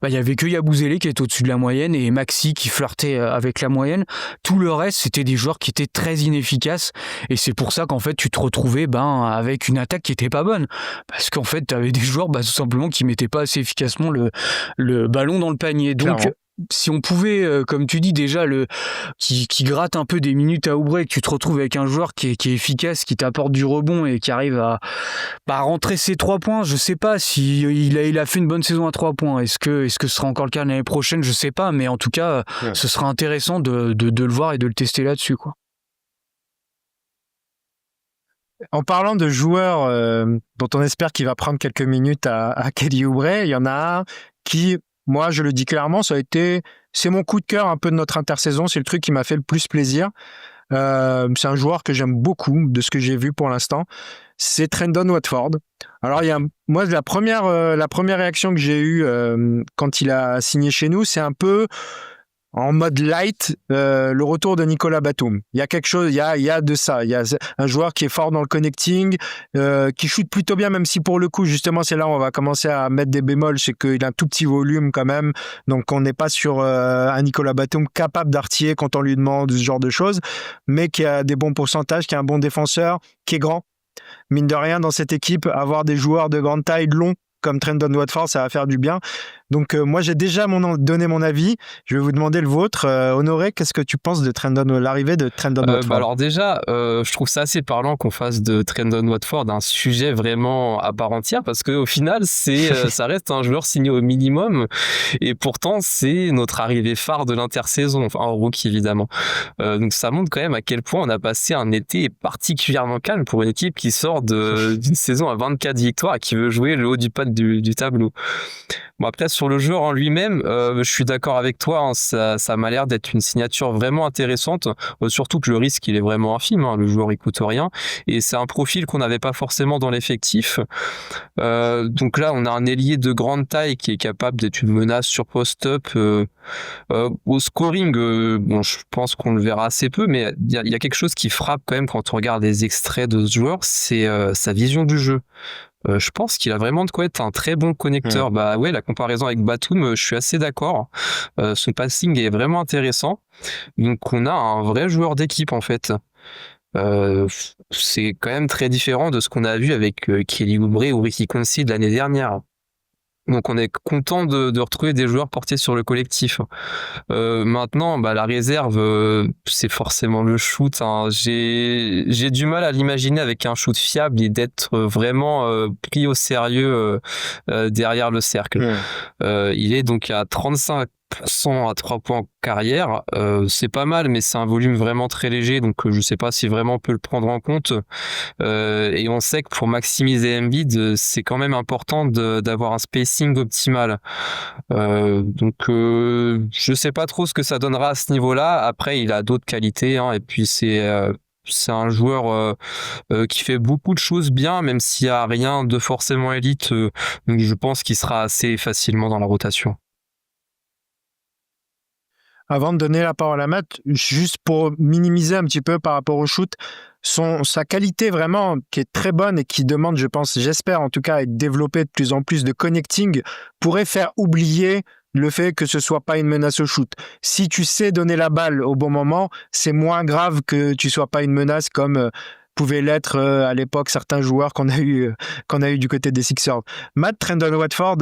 il y avait que Yabusele qui était au-dessus de la moyenne et Maxi qui flirtait avec la moyenne. Tout le reste, c'était des joueurs qui étaient très inefficaces. Et c'est pour ça qu'en fait, tu te retrouvais, avec une attaque qui était pas bonne. Parce qu'en fait, tu avais des joueurs, tout simplement, qui mettaient pas assez efficacement le ballon dans le panier. Donc, clairement. Si on pouvait, comme tu dis déjà, qui gratte un peu des minutes à Oubre, que tu te retrouves avec un joueur qui est efficace, qui t'apporte du rebond et qui arrive à rentrer ses 3 points, je sais pas si il a fait une bonne saison à 3 points. Est-ce que ce sera encore le cas l'année prochaine, je sais pas, mais en tout cas, ce sera intéressant de le voir et de le tester là-dessus, quoi.
En parlant de joueurs dont on espère qu'il va prendre quelques minutes à Kelly Oubre, il y en a un qui, moi, je le dis clairement, c'est mon coup de cœur un peu de notre intersaison. C'est le truc qui m'a fait le plus plaisir. C'est un joueur que j'aime beaucoup de ce que j'ai vu pour l'instant. C'est Trendon Watford. Alors, moi, la première réaction que j'ai eue quand il a signé chez nous, c'est un peu en mode light, le retour de Nicolas Batum. Il y a quelque chose, il y a de ça. Il y a un joueur qui est fort dans le connecting, qui shoot plutôt bien, même si pour le coup, justement, c'est là où on va commencer à mettre des bémols, c'est qu'il a un tout petit volume quand même. Donc, on n'est pas sur un Nicolas Batum capable d'artiller quand on lui demande ce genre de choses, mais qui a des bons pourcentages, qui est un bon défenseur, qui est grand. Mine de rien, dans cette équipe, avoir des joueurs de grande taille, longs, comme Trendon Watford, ça va faire du bien. Donc moi j'ai déjà donné mon avis. Je vais vous demander le vôtre. Honoré, qu'est-ce que tu penses de l'arrivée de Trendon Watford?
Alors déjà, je trouve ça assez parlant qu'on fasse de Trendon Watford un sujet vraiment à part entière, parce qu'au final, ça reste un joueur signé au minimum, et pourtant c'est notre arrivée phare de l'intersaison, enfin en rookie évidemment. Donc ça montre quand même à quel point on a passé un été particulièrement calme pour une équipe qui sort d'une saison à 24 victoires et qui veut jouer le haut du pad du tableau. Bon, après, sur le joueur en lui-même, je suis d'accord avec toi, hein, ça m'a l'air d'être une signature vraiment intéressante, surtout que le risque, il est vraiment infime, hein, le joueur, il coûte rien, et c'est un profil qu'on n'avait pas forcément dans l'effectif. Donc là, on a un ailier de grande taille qui est capable d'être une menace sur post-up. Au scoring, bon, je pense qu'on le verra assez peu, mais il y a quelque chose qui frappe quand même quand on regarde les extraits de ce joueur, c'est sa vision du jeu. Je pense qu'il a vraiment de quoi être un très bon connecteur. Ouais. Bah ouais, la comparaison avec Batum, je suis assez d'accord. Son passing est vraiment intéressant. Donc on a un vrai joueur d'équipe en fait. C'est quand même très différent de ce qu'on a vu avec Kelly Oubre ou Ricky Concey de l'année dernière. Donc on est content de retrouver des joueurs portés sur le collectif. Maintenant, la réserve, c'est forcément le shoot, hein. J'ai du mal à l'imaginer avec un shoot fiable et d'être vraiment pris au sérieux derrière le cercle. Il est donc à 35% à 3 points en carrière, c'est pas mal, mais c'est un volume vraiment très léger, donc je sais pas si vraiment on peut le prendre en compte. Et on sait que pour maximiser Embiid, c'est quand même important d'avoir un spacing optimal. Donc je sais pas trop ce que ça donnera à ce niveau-là. Après, il a d'autres qualités, hein, et puis c'est un joueur qui fait beaucoup de choses bien, même s'il y a rien de forcément élite. Donc je pense qu'il sera assez facilement dans la rotation.
Avant de donner la parole à Matt, juste pour minimiser un petit peu par rapport au shoot, sa qualité vraiment qui est très bonne et qui demande, j'espère en tout cas, à être développée de plus en plus de connecting, pourrait faire oublier le fait que ce soit pas une menace au shoot. Si tu sais donner la balle au bon moment, c'est moins grave que tu sois pas une menace comme pouvaient l'être à l'époque certains joueurs qu'on a eu du côté des Sixers. Matt, Trendon Watford,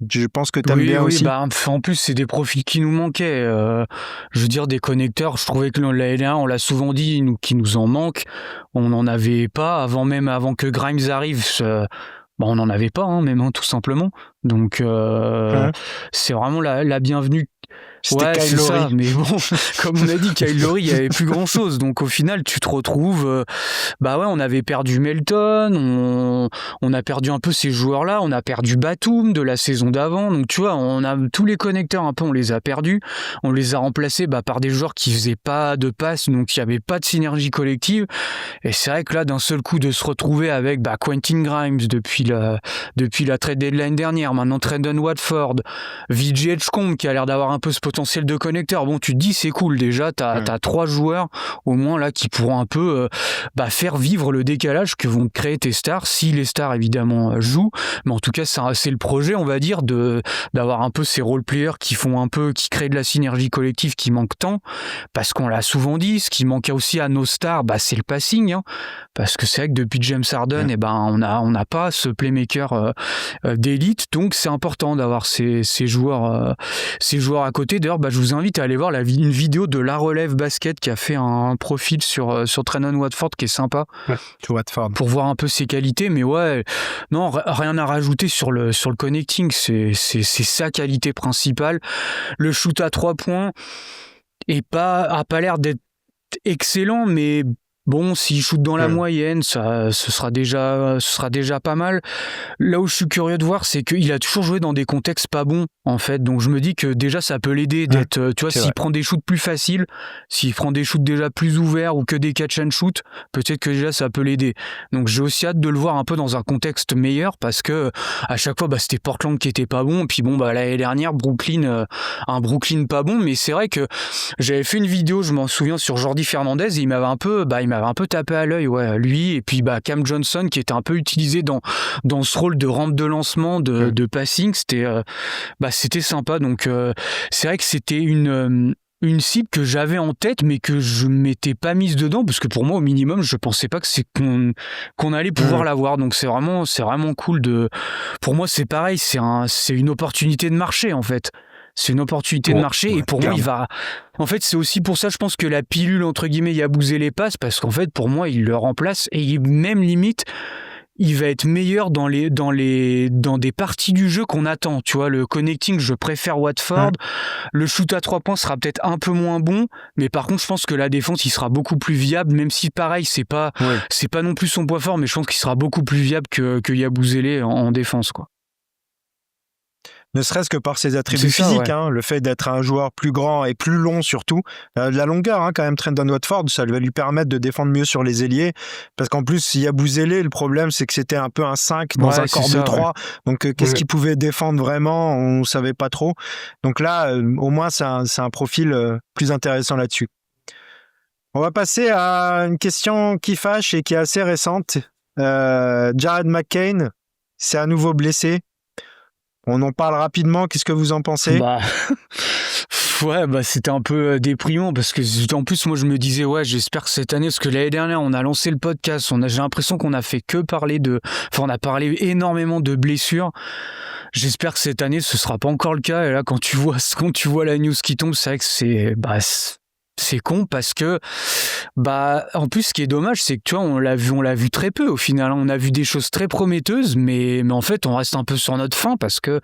je pense que t'aimes bien aussi.
En plus, c'est des profils qui nous manquaient. Je veux dire, des connecteurs, je trouvais que l'année 1, on l'a souvent dit, qu'il nous en manque. On n'en avait pas avant que Grimes arrive. On n'en avait pas, hein, même, hein, tout simplement. Donc, c'est vraiment la bienvenue.
C'était Kyle Lowry.
Ça, mais bon, comme on a dit, Kyle Lowry, il n'y avait plus grand-chose. Donc au final, tu te retrouves... on avait perdu Melton, on a perdu un peu ces joueurs-là, on a perdu Batum de la saison d'avant. Donc tu vois, on a tous les connecteurs un peu, on les a perdus. On les a remplacés par des joueurs qui faisaient pas de passes, donc il n'y avait pas de synergie collective. Et c'est vrai que là, d'un seul coup, de se retrouver avec Quentin Grimes depuis la trade deadline dernière, maintenant Trendon Watford, VJ Edgecombe qui a l'air d'avoir un peu ce potentiel de connecteur. Bon, tu te dis c'est cool déjà, t'as 3 joueurs au moins là qui pourront un peu faire vivre le décalage que vont créer tes stars, si les stars évidemment jouent, mais en tout cas c'est le projet, on va dire, d'avoir un peu ces role players qui créent de la synergie collective qui manque tant, parce qu'on l'a souvent dit, ce qui manquait aussi à nos stars, c'est le passing, hein, parce que c'est vrai que depuis James Harden, on n'a pas ce playmaker d'élite, donc c'est important d'avoir ces joueurs à côté. D'ailleurs, je vous invite à aller voir une vidéo de La Relève Basket qui a fait un profil sur Trendon Watford qui est sympa.
Watford.
Pour voir un peu ses qualités, mais ouais, non, rien à rajouter sur le connecting, c'est sa qualité principale. Le shoot à 3 points a pas l'air d'être excellent, mais bon, s'il shoot dans la moyenne, ce sera déjà pas mal. Là où je suis curieux de voir, c'est qu'il a toujours joué dans des contextes pas bons, en fait. Donc je me dis que déjà, ça peut l'aider d'être, tu vois, s'il prend des shoots plus faciles, s'il prend des shoots déjà plus ouverts ou que des catch and shoot, peut-être que déjà, ça peut l'aider. Donc j'ai aussi hâte de le voir un peu dans un contexte meilleur parce que à chaque fois, c'était Portland qui était pas bon. Et puis bon, l'année dernière, un Brooklyn pas bon. Mais c'est vrai que j'avais fait une vidéo, je m'en souviens, sur Jordi Fernandez et il m'avait un peu tapé à l'œil, lui, et puis Cam Johnson qui était un peu utilisé dans ce rôle de rampe de lancement, de passing, c'était sympa. Donc c'est vrai que c'était une cible que j'avais en tête, mais que je m'étais pas mise dedans, parce que pour moi, au minimum, je pensais pas que qu'on allait pouvoir l'avoir. Donc c'est vraiment cool pour moi, c'est pareil, c'est une opportunité de marché, en fait. C'est une opportunité de marché, et pour moi, en fait, c'est aussi pour ça, je pense que la pilule, entre guillemets, Yabusele passe, parce qu'en fait, pour moi, il le remplace, et même limite, il va être meilleur dans des parties du jeu qu'on attend. Tu vois, le connecting, je préfère Watford. Le shoot à 3 points sera peut-être un peu moins bon, mais par contre, je pense que la défense, il sera beaucoup plus viable, même si pareil, c'est pas non plus son point fort, mais je pense qu'il sera beaucoup plus viable que Yabusele en défense, quoi.
Ne serait-ce que par ses attributs physiques, le fait d'être un joueur plus grand et plus long surtout, de la longueur quand même, Trendon Watford, ça va lui permettre de défendre mieux sur les ailiers, parce qu'en plus Yabusele, le problème c'est que c'était un peu un 5 dans un corps de 3, donc qu'est-ce qu'il pouvait défendre vraiment, on savait pas trop, donc là au moins c'est un profil plus intéressant là-dessus. On va passer à une question qui fâche et qui est assez récente. Jared McCain s'est à nouveau blessé. On en parle rapidement, qu'est-ce que vous en pensez ?
C'était un peu déprimant, parce que en plus moi je me disais j'espère que cette année, parce que l'année dernière on a lancé le podcast, j'ai l'impression qu'on a fait que parler on a parlé énormément de blessures. J'espère que cette année ce sera pas encore le cas, et là quand tu vois la news qui tombe, c'est vrai que c'est con, parce que en plus ce qui est dommage, c'est que tu vois, on l'a vu très peu au final, on a vu des choses très prometteuses, mais en fait on reste un peu sur notre faim, parce que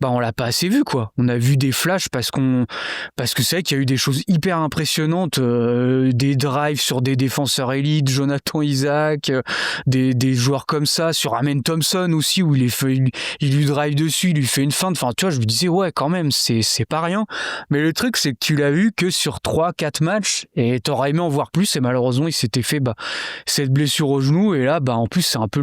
on l'a pas assez vu, quoi. On a vu des flashs parce que c'est vrai qu'il y a eu des choses hyper impressionnantes, des drives sur des défenseurs élites, Jonathan Isaac, des joueurs comme ça, sur Amen Thompson aussi, où il lui drive dessus, il lui fait une feinte, enfin tu vois, je me disais quand même c'est pas rien, mais le truc c'est que tu l'as vu que sur 3-4 matchs, et t'aurais aimé en voir plus, et malheureusement il s'était fait cette blessure au genou, et là en plus c'est un peu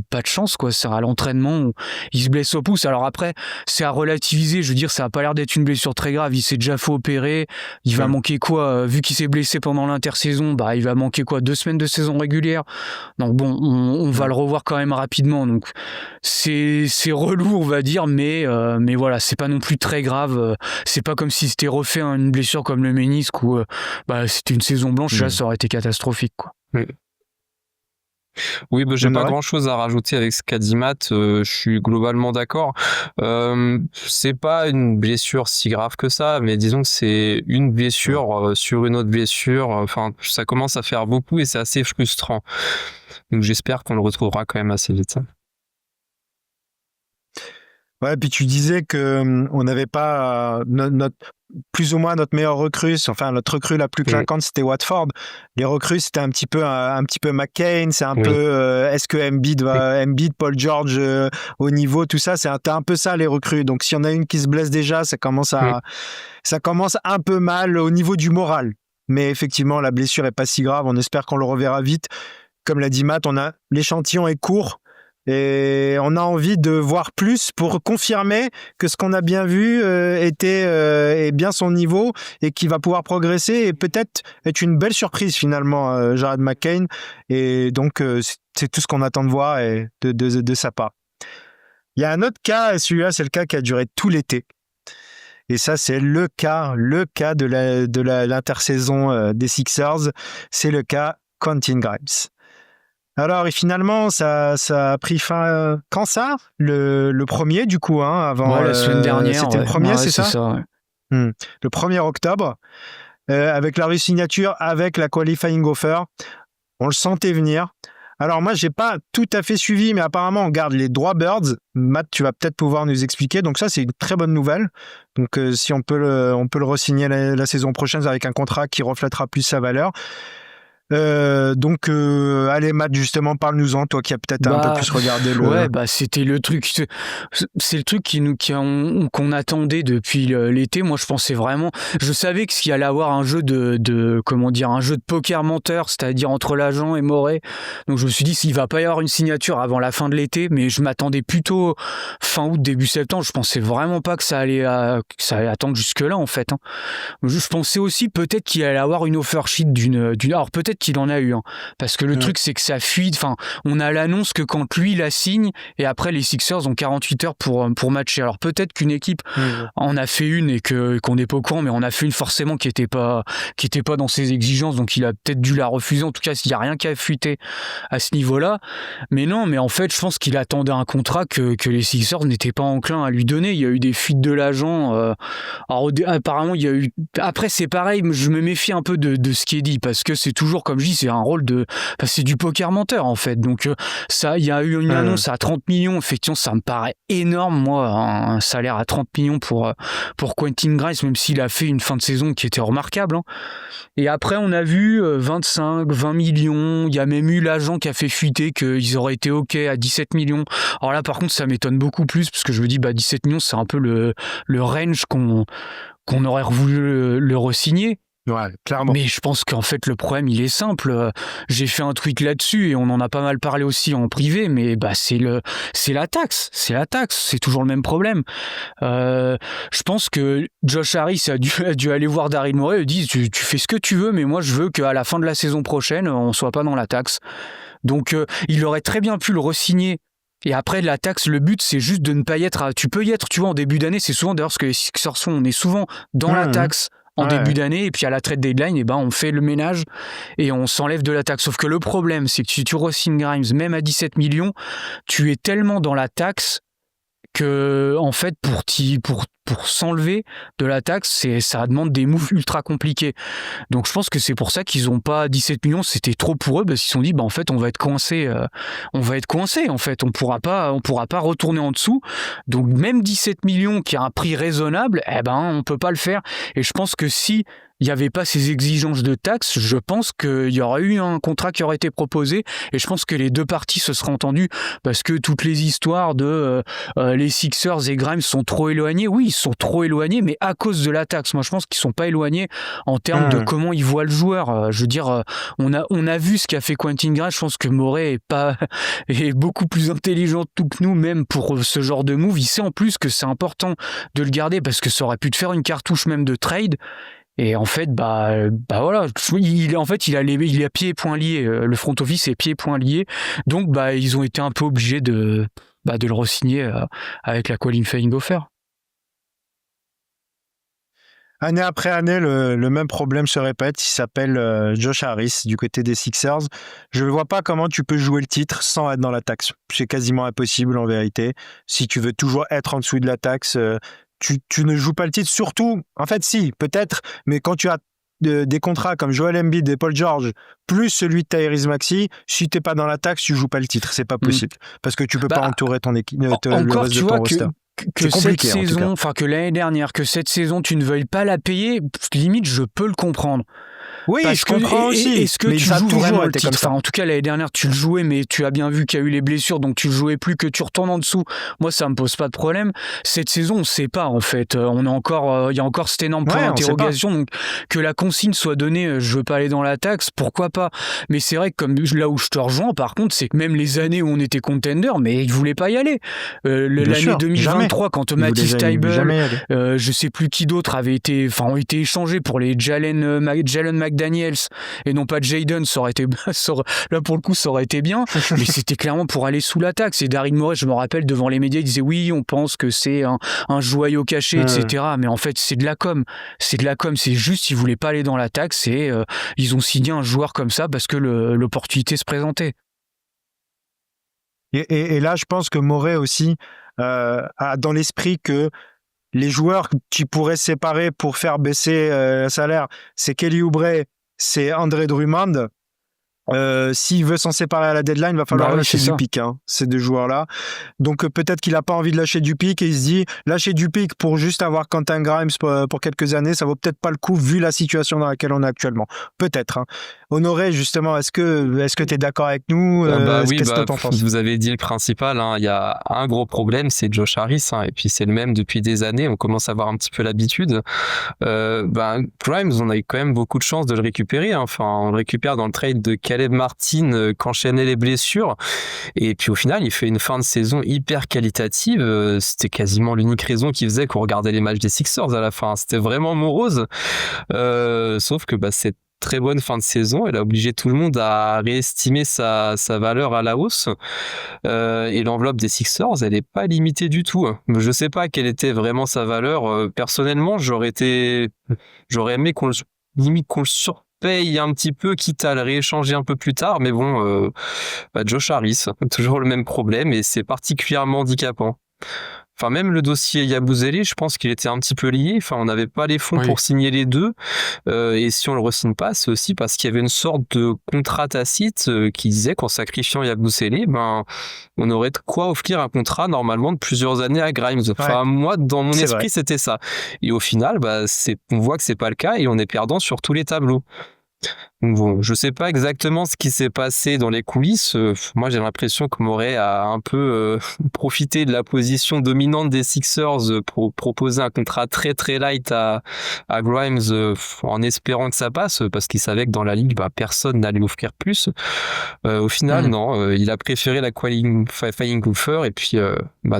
pas de chance, quoi. C'est à l'entraînement où il se blesse au pouce. Alors après c'est à relativiser, je veux dire, ça a pas l'air d'être une blessure très grave, il s'est déjà fait opérer, il va manquer vu qu'il s'est blessé pendant l'intersaison, il va manquer 2 semaines de saison régulière, donc bon, on va le revoir quand même rapidement, donc c'est relou, on va dire, mais voilà, c'est pas non plus très grave, c'est pas comme si c'était refait une blessure comme le ménisque où c'était une saison blanche, là ça aurait été catastrophique, quoi.
Oui, j'ai pas grand chose à rajouter avec ce qu'a dit Matt, je suis globalement d'accord. C'est pas une blessure si grave que ça, mais disons que c'est une blessure sur une autre blessure, enfin ça commence à faire beaucoup et c'est assez frustrant. Donc j'espère qu'on le retrouvera quand même assez vite.
Ouais, puis tu disais que on n'avait pas plus ou moins notre meilleure recrue, enfin notre recrue la plus clinquante, c'était Watford. Les recrues, c'était un petit peu McCain, c'est un peu est-ce que Embiid, Paul George au niveau, tout ça, c'est un peu ça les recrues. Donc si on a une qui se blesse déjà, ça commence un peu mal au niveau du moral. Mais effectivement, la blessure est pas si grave, on espère qu'on le reverra vite. Comme l'a dit Matt, l'échantillon est court. Et on a envie de voir plus pour confirmer que ce qu'on a bien vu est bien son niveau et qu'il va pouvoir progresser et peut-être être une belle surprise finalement, Jared McCain. Et donc, c'est tout ce qu'on attend de voir et de sa part. Il y a un autre cas, et celui-là, c'est le cas qui a duré tout l'été. Et ça, c'est le cas de l'intersaison des Sixers. C'est le cas Quentin Grimes. Alors, et finalement, ça a pris fin quand ça ? Le premier, du coup, avant
la semaine dernière.
C'était le premier, c'est ça
ouais.
Le 1er octobre, avec la re-signature, avec la qualifying offer. On le sentait venir. Alors moi, j'ai pas tout à fait suivi, mais apparemment, on garde les droits Birds. Matt, tu vas peut-être pouvoir nous expliquer. Donc ça, c'est une très bonne nouvelle. Donc si on peut le re-signer la saison prochaine avec un contrat qui reflètera plus sa valeur. Allez Matt, justement, parle-nous-en, toi qui as peut-être un peu plus regardé le...
Ouais, c'était le truc, c'est le truc qu'on attendait depuis l'été. Moi je pensais vraiment, je savais qu'il allait avoir un jeu un jeu de poker menteur, c'est-à-dire entre l'agent et Morey. Donc je me suis dit, s'il va pas y avoir une signature avant la fin de l'été, mais je m'attendais plutôt fin août, début septembre. Je pensais vraiment pas que ça allait attendre jusque là, en fait. Je pensais aussi peut-être qu'il allait avoir une offer sheet alors peut-être peut-être qu'il en a eu, hein. Parce que le truc, c'est que ça fuit. Enfin, on a l'annonce que quand lui la signe, et après les Sixers ont 48 heures pour matcher. Alors peut-être qu'une équipe en a fait une et qu'on n'est pas au courant, mais on a fait une forcément qui était pas dans ses exigences, donc il a peut-être dû la refuser. En tout cas, s'il y a rien qui a fuité à ce niveau-là. Mais non, mais en fait, je pense qu'il attendait un contrat que les Sixers n'étaient pas enclins à lui donner. Il y a eu des fuites de l'agent. Alors apparemment, il y a eu. Après, c'est pareil. Je me méfie un peu de ce qui est dit parce que c'est toujours, comme je dis, c'est un rôle de. Enfin, c'est du poker menteur en fait. Donc ça, il y a eu une annonce à 30 millions. Effectivement, ça me paraît énorme, moi, un salaire à 30 millions pour Quentin Grimes, même s'il a fait une fin de saison qui était remarquable. Hein. Et après, on a vu 25, 20 millions. Il y a même eu l'agent qui a fait fuiter qu'ils auraient été OK à 17 millions. Alors là, par contre, ça m'étonne beaucoup plus parce que je me dis, 17 millions, c'est un peu le range qu'on aurait voulu le re-signer.
Ouais, clairement.
Mais je pense qu'en fait, le problème, il est simple. J'ai fait un tweet là-dessus et on en a pas mal parlé aussi en privé, mais c'est la taxe. C'est la taxe. C'est toujours le même problème. Je pense que Josh Harris a dû aller voir Daryl Morey et dire tu fais ce que tu veux, mais moi, je veux qu'à la fin de la saison prochaine, on soit pas dans la taxe. Donc, il aurait très bien pu le re-signer. Et après, la taxe, le but, c'est juste de ne pas y être. Tu peux y être, tu vois, en début d'année. C'est souvent, d'ailleurs, ce que les Sixers font. On est souvent dans la taxe en début d'année, et puis à la trade deadline, on fait le ménage et on s'enlève de la taxe. Sauf que le problème, c'est que si tu re-signes Grimes, même à 17 millions, tu es tellement dans la taxe que, en fait, pour s'enlever de la taxe, ça demande des moves ultra compliqués. Donc je pense que c'est pour ça qu'ils n'ont pas 17 millions, c'était trop pour eux, parce qu'ils se sont dit, en fait, on va être coincé, en fait, on pourra pas retourner en dessous. Donc même 17 millions, qui a un prix raisonnable, on peut pas le faire. Et je pense que si il n'y avait pas ces exigences de taxes, je pense qu'il y aurait eu un contrat qui aurait été proposé et je pense que les deux parties se seraient entendues parce que toutes les histoires de les Sixers et Grimes sont trop éloignés. Oui, ils sont trop éloignés, mais à cause de la taxe. Moi, je pense qu'ils ne sont pas éloignés en termes de comment ils voient le joueur. Je veux dire, on a vu ce qu'a fait Quentin Grimes. Je pense que Morey est beaucoup plus intelligent tout que nous, même pour ce genre de move. Il sait en plus que c'est important de le garder parce que ça aurait pu te faire une cartouche même de trade. Et en fait, voilà, il a pieds et poings liés. Le front office est pieds et poings liés. Donc, ils ont été un peu obligés de le re-signer avec la qualifying offer.
Année après année, le même problème se répète. Il s'appelle Josh Harris du côté des Sixers. Je ne vois pas comment tu peux jouer le titre sans être dans la taxe. C'est quasiment impossible en vérité. Si tu veux toujours être en dessous de la taxe, tu ne joues pas le titre. Surtout, en fait, si, peut-être, mais quand tu as des contrats comme Joel Embiid et Paul George, plus celui de Tyrese Maxey, si tu n'es pas dans la taxe, tu ne joues pas le titre. C'est pas possible. Parce que tu ne peux pas entourer ton équipe, le reste de ton roster.
Que cette saison, que l'année dernière, que cette saison, tu ne veuilles pas la payer, limite, je peux le comprendre.
Oui, je comprends aussi.
Est-ce que tu joues vraiment le titre ? En tout cas, l'année dernière, tu le jouais, mais tu as bien vu qu'il y a eu les blessures, donc tu le jouais plus, que tu retournes en dessous. Moi, ça me pose pas de problème. Cette saison, on sait pas, en fait. Il y a encore cet énorme point d'interrogation. Donc, que la consigne soit donnée, je veux pas aller dans la taxe, pourquoi pas ? Mais c'est vrai que comme là où je te rejoins, par contre, c'est que même les années où on était contender, mais ils voulaient pas y aller. L'année 2023, quand Matisse Thybulle, je sais plus qui d'autre ont été échangés pour les Jalen McDaniels et non pas Jaden, ça aurait été là pour le coup ça aurait été bien, mais c'était clairement pour aller sous la taxe. Et Daryl Morey, je me rappelle, devant les médias, il disait oui, on pense que c'est un joyau caché, etc. Mais en fait c'est de la com, c'est juste ils voulaient pas aller dans la taxe et ils ont signé un joueur comme ça parce que l'opportunité se présentait.
Et là je pense que Morey aussi a dans l'esprit que les joueurs qui pourraient séparer pour faire baisser le salaire, c'est Kelly Oubre, c'est André Drummond. S'il veut s'en séparer à la deadline, il va falloir lâcher du pic, ces deux joueurs-là. Donc peut-être qu'il n'a pas envie de lâcher du pic et il se dit lâcher du pic pour juste avoir Quentin Grimes pour quelques années, ça vaut peut-être pas le coup vu la situation dans laquelle on est actuellement. Peut-être. Honoré, justement, est-ce que tu es d'accord avec nous ? Qu'est-ce que t'en penses ?
Vous avez dit le principal, il y a un gros problème, c'est Josh Harris, et puis c'est le même depuis des années, on commence à avoir un petit peu l'habitude. Grimes, on a eu quand même beaucoup de chance de le récupérer, on le récupère dans le trade de Caleb Martin qu'enchaînait les blessures, et puis au final il fait une fin de saison hyper qualitative. C'était quasiment l'unique raison qui faisait qu'on regardait les matchs des Sixers à la fin, c'était vraiment morose, sauf que cette très bonne fin de saison. Elle a obligé tout le monde à réestimer sa valeur à la hausse. Et l'enveloppe des Sixers, elle n'est pas limitée du tout. Je sais pas quelle était vraiment sa valeur. Personnellement, j'aurais aimé limite qu'on le surpaye un petit peu, quitte à le rééchanger un peu plus tard. Mais bon, Josh Harris, toujours le même problème et c'est particulièrement handicapant. Enfin, même le dossier Yabusele, je pense qu'il était un petit peu lié. Enfin, on n'avait pas les fonds pour signer les deux. Et si on le re-signe pas, c'est aussi parce qu'il y avait une sorte de contrat tacite qui disait qu'en sacrifiant Yabusele, on aurait de quoi offrir un contrat normalement de plusieurs années à Grimes. Enfin, moi, dans mon esprit, c'était ça. Et au final, on voit que c'est pas le cas et on est perdant sur tous les tableaux. Donc bon, je sais pas exactement ce qui s'est passé dans les coulisses. Moi, j'ai l'impression que Morey a un peu profité de la position dominante des Sixers pour proposer un contrat très très light à Grimes en espérant que ça passe, parce qu'il savait que dans la ligue, personne n'allait offrir plus. Au final, non, il a préféré la qualifying offer et puis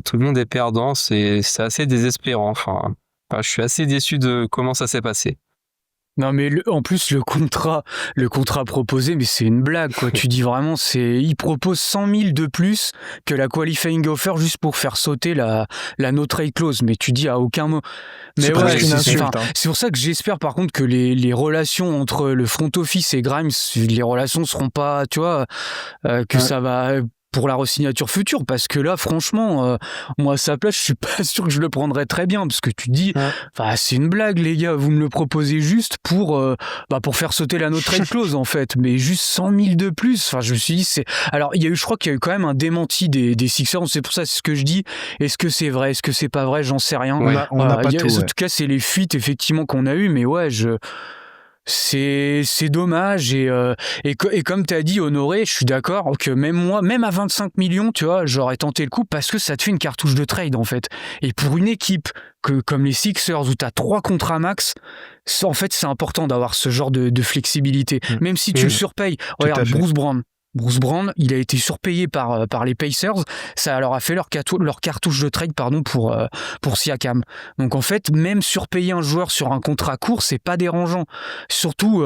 tout le monde est perdant. C'est assez désespérant. Enfin, je suis assez déçu de comment ça s'est passé.
Non mais en plus le contrat proposé, mais c'est une blague quoi. Tu dis vraiment, il propose 100 000 de plus que la qualifying offer juste pour faire sauter la no trade clause. Mais tu dis à aucun mot. Mais
c'est une insulte.
C'est pour ça que j'espère par contre que les relations entre le front office et Grimes, les relations seront pas, tu vois, que ça va pour la re-signature future, parce que là franchement moi à sa place je suis pas sûr que je le prendrais très bien, parce que tu te dis c'est une blague les gars, vous me le proposez juste pour faire sauter la no trade clause en fait, mais juste 100 000 de plus. Enfin je me suis dit alors je crois qu'il y a eu quand même un démenti des Sixers, c'est pour ça c'est ce que je dis. Est-ce que c'est vrai, est-ce que c'est pas vrai, j'en sais rien.
On n'a pas tout.
En tout cas c'est les fuites effectivement qu'on a eu, mais c'est dommage et comme tu as dit Honoré, je suis d'accord que même à 25 millions, tu vois, j'aurais tenté le coup parce que ça te fait une cartouche de trade en fait. Et pour une équipe comme les Sixers où tu as 3 contrats max, en fait, c'est important d'avoir ce genre de flexibilité. Même si tu le surpayes. Regarde, Bruce Brown, il a été surpayé par les Pacers, ça leur a fait leur cartouche de trade pour Siakam. Donc en fait, même surpayer un joueur sur un contrat court, c'est pas dérangeant. Surtout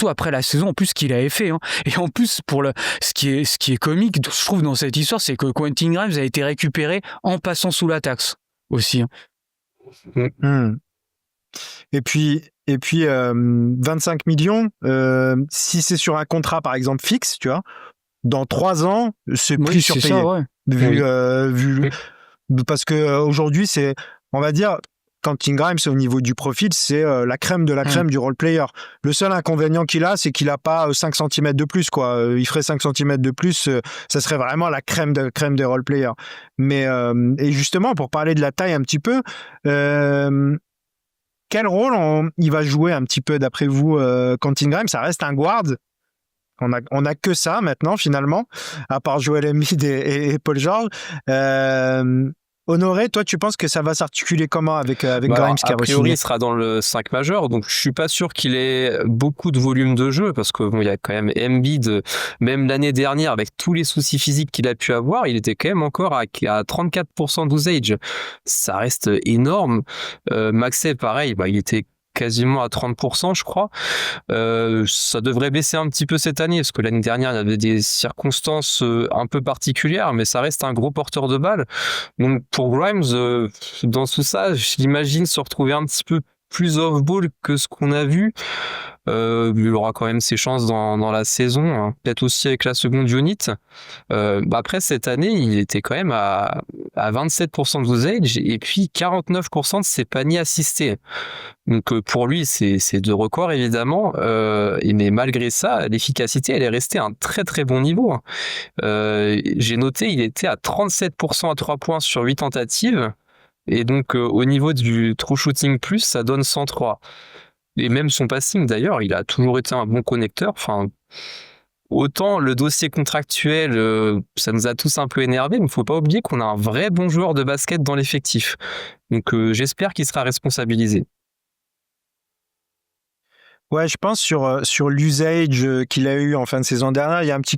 après la saison en plus qu'il avait fait. Et en plus, ce qui est comique, je trouve, dans cette histoire, c'est que Quentin Grimes a été récupéré en passant sous la taxe aussi.
Et puis 25 millions, si c'est sur un contrat par exemple fixe, tu vois, dans 3 ans, c'est plus surpayé.
Ça, ouais.
Parce que aujourd'hui, c'est, on va dire, Quentin Grimes au niveau du profil, c'est la crème de la crème du role player. Le seul inconvénient qu'il a, c'est qu'il n'a pas 5 cm de plus, quoi. Il ferait 5 cm de plus, ça serait vraiment la crème des role players. Mais et justement, pour parler de la taille un petit peu, quel rôle il va jouer un petit peu d'après vous, Quentin Grimes? Ça reste un guard. On a que ça maintenant finalement, à part Joel Embiid et Paul George. Honoré, toi, tu penses que ça va s'articuler comment avec Grimes qui a
priori, il sera dans le 5 majeur, donc je suis pas sûr qu'il ait beaucoup de volume de jeu, parce que il y a quand même Embiid, même l'année dernière, avec tous les soucis physiques qu'il a pu avoir, il était quand même encore à 34% d'usage. Ça reste énorme. Maxey, pareil, il était quasiment à 30%, je crois. Ça devrait baisser un petit peu cette année, parce que l'année dernière, il y avait des circonstances un peu particulières, mais ça reste un gros porteur de balle. Donc pour Grimes, dans tout ça, j'imagine se retrouver un petit peu plus off-ball que ce qu'on a vu. Il aura quand même ses chances dans la saison, hein. Peut-être aussi avec la seconde unit. Après, cette année, il était quand même à 27% d'usage et puis 49% de ses paniers assistés. Donc pour lui, c'est de record évidemment. Mais malgré ça, l'efficacité, elle est restée à un très très bon niveau. J'ai noté, il était à 37% à 3 points sur 8 tentatives. Et donc au niveau du true shooting plus, ça donne 103. Et même son passing d'ailleurs, il a toujours été un bon connecteur. Enfin, autant le dossier contractuel, ça nous a tous un peu énervés, mais il ne faut pas oublier qu'on a un vrai bon joueur de basket dans l'effectif. Donc j'espère qu'il sera responsabilisé.
Ouais, je pense sur l'usage qu'il a eu en fin de saison dernière, il y a un petit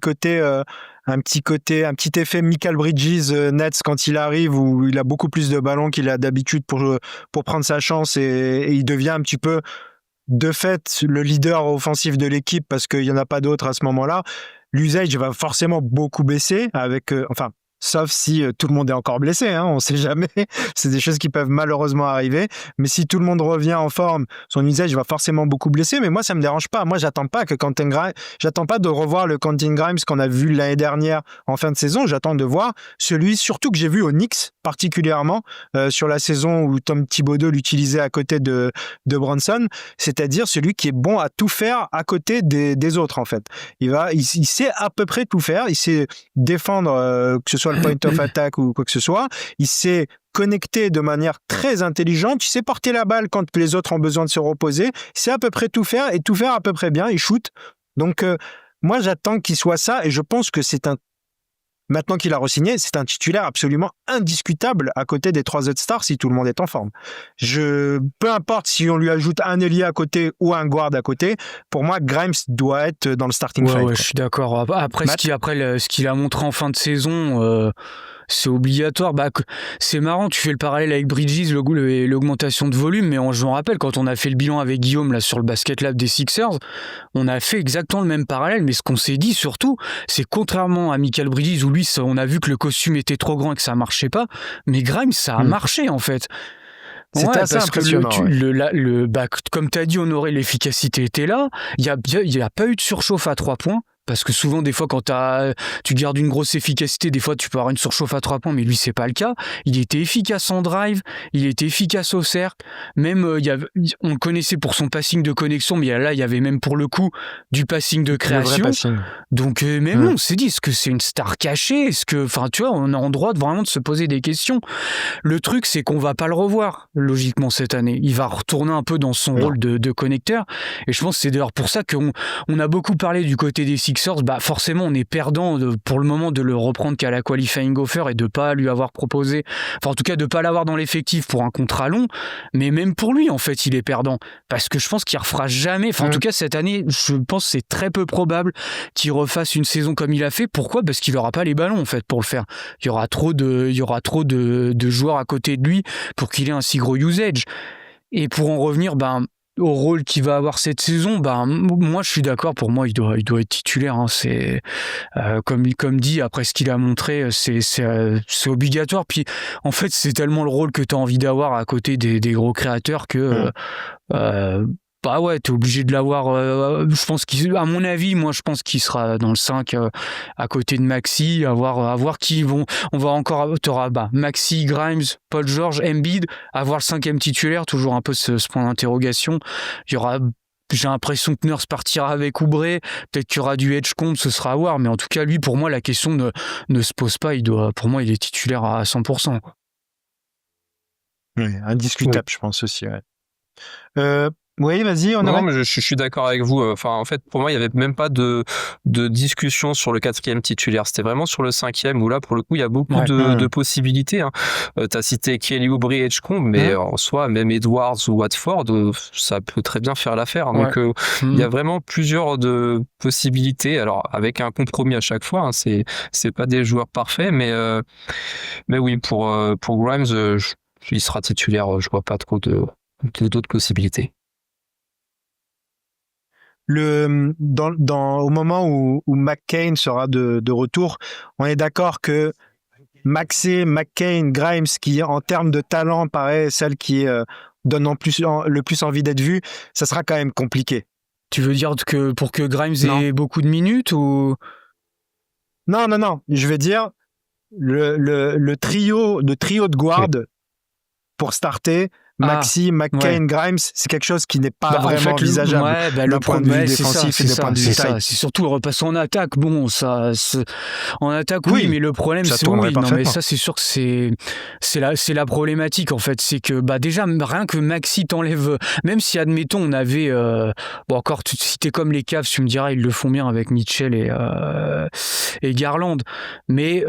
effet Mikal Bridges Nets quand il arrive, où il a beaucoup plus de ballons qu'il a d'habitude pour prendre sa chance et il devient un petit peu de fait le leader offensif de l'équipe parce qu'il y en a pas d'autres à ce moment-là, l'usage va forcément beaucoup baisser avec, sauf si tout le monde est encore blessé, hein, on sait jamais. C'est des choses qui peuvent malheureusement arriver. Mais si tout le monde revient en forme, son usage va forcément beaucoup blesser. Mais moi, ça me dérange pas. Moi, j'attends pas de revoir le Quentin Grimes qu'on a vu l'année dernière en fin de saison. J'attends de voir celui, surtout que j'ai vu au Knicks particulièrement sur la saison où Tom Thibodeau l'utilisait à côté de Brunson. C'est-à-dire celui qui est bon à tout faire à côté des autres en fait. Il sait à peu près tout faire. Il sait défendre que ce soit le point of attack ou quoi que ce soit. Il sait connecter de manière très intelligente. Il sait porter la balle quand les autres ont besoin de se reposer. Il sait à peu près tout faire et tout faire à peu près bien. Il shoot. Donc, moi, j'attends qu'il soit ça et je pense que maintenant qu'il a re-signé, c'est un titulaire absolument indiscutable à côté des 3 autres stars si tout le monde est en forme. Peu importe si on lui ajoute un ailier à côté ou un guard à côté, pour moi, Grimes doit être dans le starting five.
Ouais, je suis d'accord. Après, ce qu'il a montré en fin de saison, c'est obligatoire. C'est marrant, tu fais le parallèle avec Bridges, l'augmentation de volume, mais je me rappelle quand on a fait le bilan avec Guillaume là, sur le Basket Lab des Sixers, on a fait exactement le même parallèle, mais ce qu'on s'est dit surtout, c'est contrairement à Michael Bridges où lui, on a vu que le costume était trop grand et que ça marchait pas, mais Grimes, ça a marché en fait.
C'est assez impressionnant.
Comme tu as dit, Honoré, l'efficacité était là. Il y a pas eu de surchauffe à 3 points. Parce que souvent, des fois, quand tu gardes une grosse efficacité, des fois, tu peux avoir une surchauffe à 3 points, mais lui, c'est pas le cas. Il était efficace en drive, il était efficace au cercle. Même, on le connaissait pour son passing de connexion, mais là, il y avait même pour le coup du passing de création. Donc, même on s'est dit, est-ce que c'est une star cachée? Enfin, tu vois, on a en droit vraiment de se poser des questions. Le truc, c'est qu'on va pas le revoir, logiquement, cette année. Il va retourner un peu dans son rôle de connecteur. Et je pense que c'est d'ailleurs pour ça qu'on a beaucoup parlé du côté des Sixers. Forcément, on est perdant pour le moment de le reprendre qu'à la qualifying offer et de pas lui avoir proposé, enfin en tout cas de pas l'avoir dans l'effectif pour un contrat long, mais même pour lui en fait il est perdant parce que je pense qu'il refera jamais, en tout cas cette année je pense que c'est très peu probable qu'il refasse une saison comme il a fait. Pourquoi? Parce qu'il aura pas les ballons en fait pour le faire. Il y aura trop de joueurs à côté de lui pour qu'il ait un si gros usage. Et pour en revenir au rôle qu'il va avoir cette saison, moi je suis d'accord, pour moi il doit être titulaire, hein. C'est comme dit, après ce qu'il a montré, c'est obligatoire. Puis en fait c'est tellement le rôle que tu as envie d'avoir à côté des gros créateurs que t'es obligé de l'avoir. Je pense à mon avis, moi je pense qu'il sera dans le 5 à côté de Maxi, à voir qui vont. On va encore, t'auras Maxi, Grimes, Paul George, Embiid, avoir le 5e titulaire, toujours un peu ce point d'interrogation. Il y aura, j'ai l'impression que Nurse partira avec Oubre, peut-être qu'il y aura du Edgecombe, ce sera à voir, mais en tout cas lui, pour moi la question ne se pose pas. Pour moi il est titulaire à 100%.
Oui, indiscutable, je pense aussi. Ouais. Oui, vas-y,
Non, mais je suis d'accord avec vous. Enfin, en fait, pour moi, il n'y avait même pas de discussion sur le 4e titulaire. C'était vraiment sur le 5e où là, pour le coup, il y a beaucoup de possibilités. Hein. Tu as cité Kelly Oubre et Edgecombe, mais en soi, même Edwards ou Watford, ça peut très bien faire l'affaire. Donc, il y a vraiment plusieurs de possibilités. Alors, avec un compromis à chaque fois. Hein, c'est pas des joueurs parfaits, mais oui, pour Grimes, il sera titulaire. Je vois pas trop d'autres possibilités.
Au moment où McCain sera de retour, on est d'accord que Maxey, McCain, Grimes, qui en termes de talent paraît celle qui donne le plus envie d'être vue, ça sera quand même compliqué.
Tu veux dire que pour que Grimes ait beaucoup de minutes ou...
Non. Je veux dire le trio de guard pour starter. Maxi, McCain, Grimes, c'est quelque chose qui n'est pas vraiment envisageable d'un point de vue défensif et d'un point de vue taille.
C'est surtout le repasse en attaque. Bon, en attaque, oui, mais le problème, c'est mais ça, c'est sûr que c'est la problématique, en fait. C'est que, déjà, rien que Maxi t'enlève, même si, admettons, on avait, encore, si t'es comme les Cavs, tu me diras, ils le font bien avec Mitchell et Garland. Mais,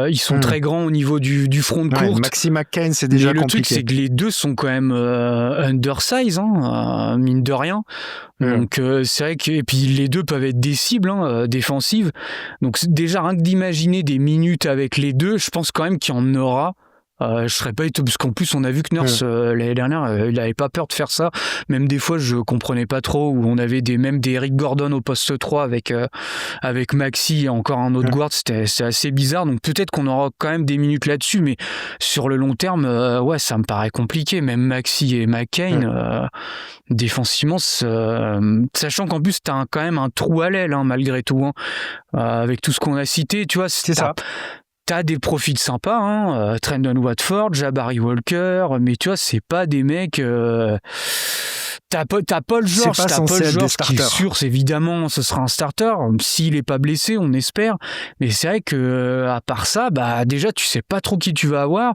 ils sont très grands au niveau du front de courte.
Maxi, McCain, c'est déjà compliqué.
Le truc, c'est que les deux sont quand même undersize, mine de rien. Donc c'est vrai que, et puis les deux peuvent être des cibles défensives. Donc déjà rien que d'imaginer des minutes avec les deux, je pense quand même qu'il y en aura. Je serais pas étonné, parce qu'en plus on a vu que Nurse l'année dernière, il avait pas peur de faire ça. Même des fois je comprenais pas trop, où on avait même des Eric Gordon au poste 3 avec Maxi et encore un autre guard, c'était assez bizarre. Donc peut-être qu'on aura quand même des minutes là-dessus, mais sur le long terme, ça me paraît compliqué. Même Maxi et McCain, défensivement, sachant qu'en plus t'as quand même un trou à l'aile, malgré tout, avec tout ce qu'on a cité, tu vois.
C'est ça.
T'as des profils sympas, Trendon Watford, Jabari Walker, mais tu vois, c'est pas des mecs. T'as Paul George, qui est sûr, évidemment, ce sera un starter. S'il est pas blessé, on espère. Mais c'est vrai que à part ça, déjà tu sais pas trop qui tu vas avoir.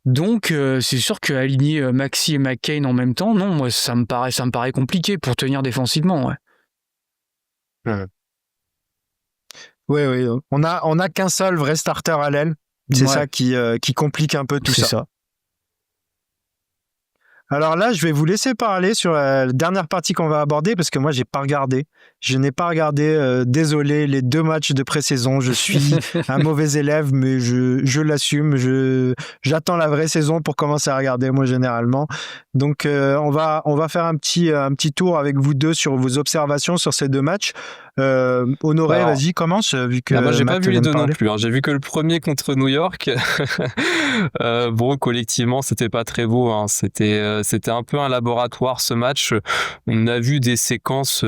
Donc c'est sûr qu'aligner Maxi et McCain en même temps, non, moi ça me paraît compliqué pour tenir défensivement. Ouais.
Oui. On a qu'un seul vrai starter à l'aile. C'est ça qui complique un peu tout ça.
C'est ça.
Alors là, je vais vous laisser parler sur la dernière partie qu'on va aborder parce que moi, j'ai pas regardé. Je n'ai pas regardé, désolé, les 2 matchs de pré-saison. Je suis un mauvais élève, mais je l'assume. J'attends la vraie saison pour commencer à regarder, moi, généralement. Donc, on va faire un petit tour avec vous deux sur vos observations sur ces 2 matchs. Honoré, vas-y, commence, vu que
moi, j'ai
Matt
pas vu les 2
non
plus. J'ai vu que le premier contre New York. Collectivement, c'était pas très beau. C'était un peu un laboratoire, ce match. On a vu des séquences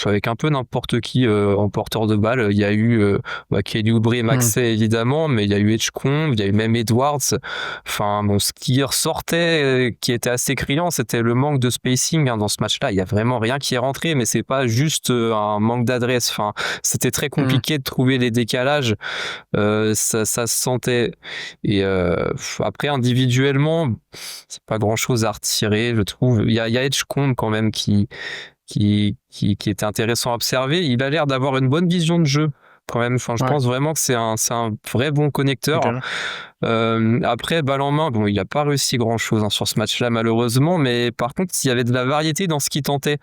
avec un peu n'importe qui en porteur de balle. Il y a eu Kelly Oubre et Maxey, évidemment, mais il y a eu Edgecombe, il y a eu même Edwards. Ce qui ressortait, qui était assez criant, c'était le manque de spacing dans ce match-là. Il y a vraiment rien qui est rentré, mais c'est pas juste un manque d'adresse. C'était très compliqué de trouver les décalages. Ça se sentait. Et après, individuellement, c'est pas grand-chose à retirer, je trouve. Il y a Edgecombe quand même qui était intéressant à observer. Il a l'air d'avoir une bonne vision de jeu quand même. Je pense vraiment que c'est un vrai bon connecteur. Après, balle en main, il n'a pas réussi grand-chose sur ce match-là, malheureusement, mais par contre, il y avait de la variété dans ce qu'il tentait.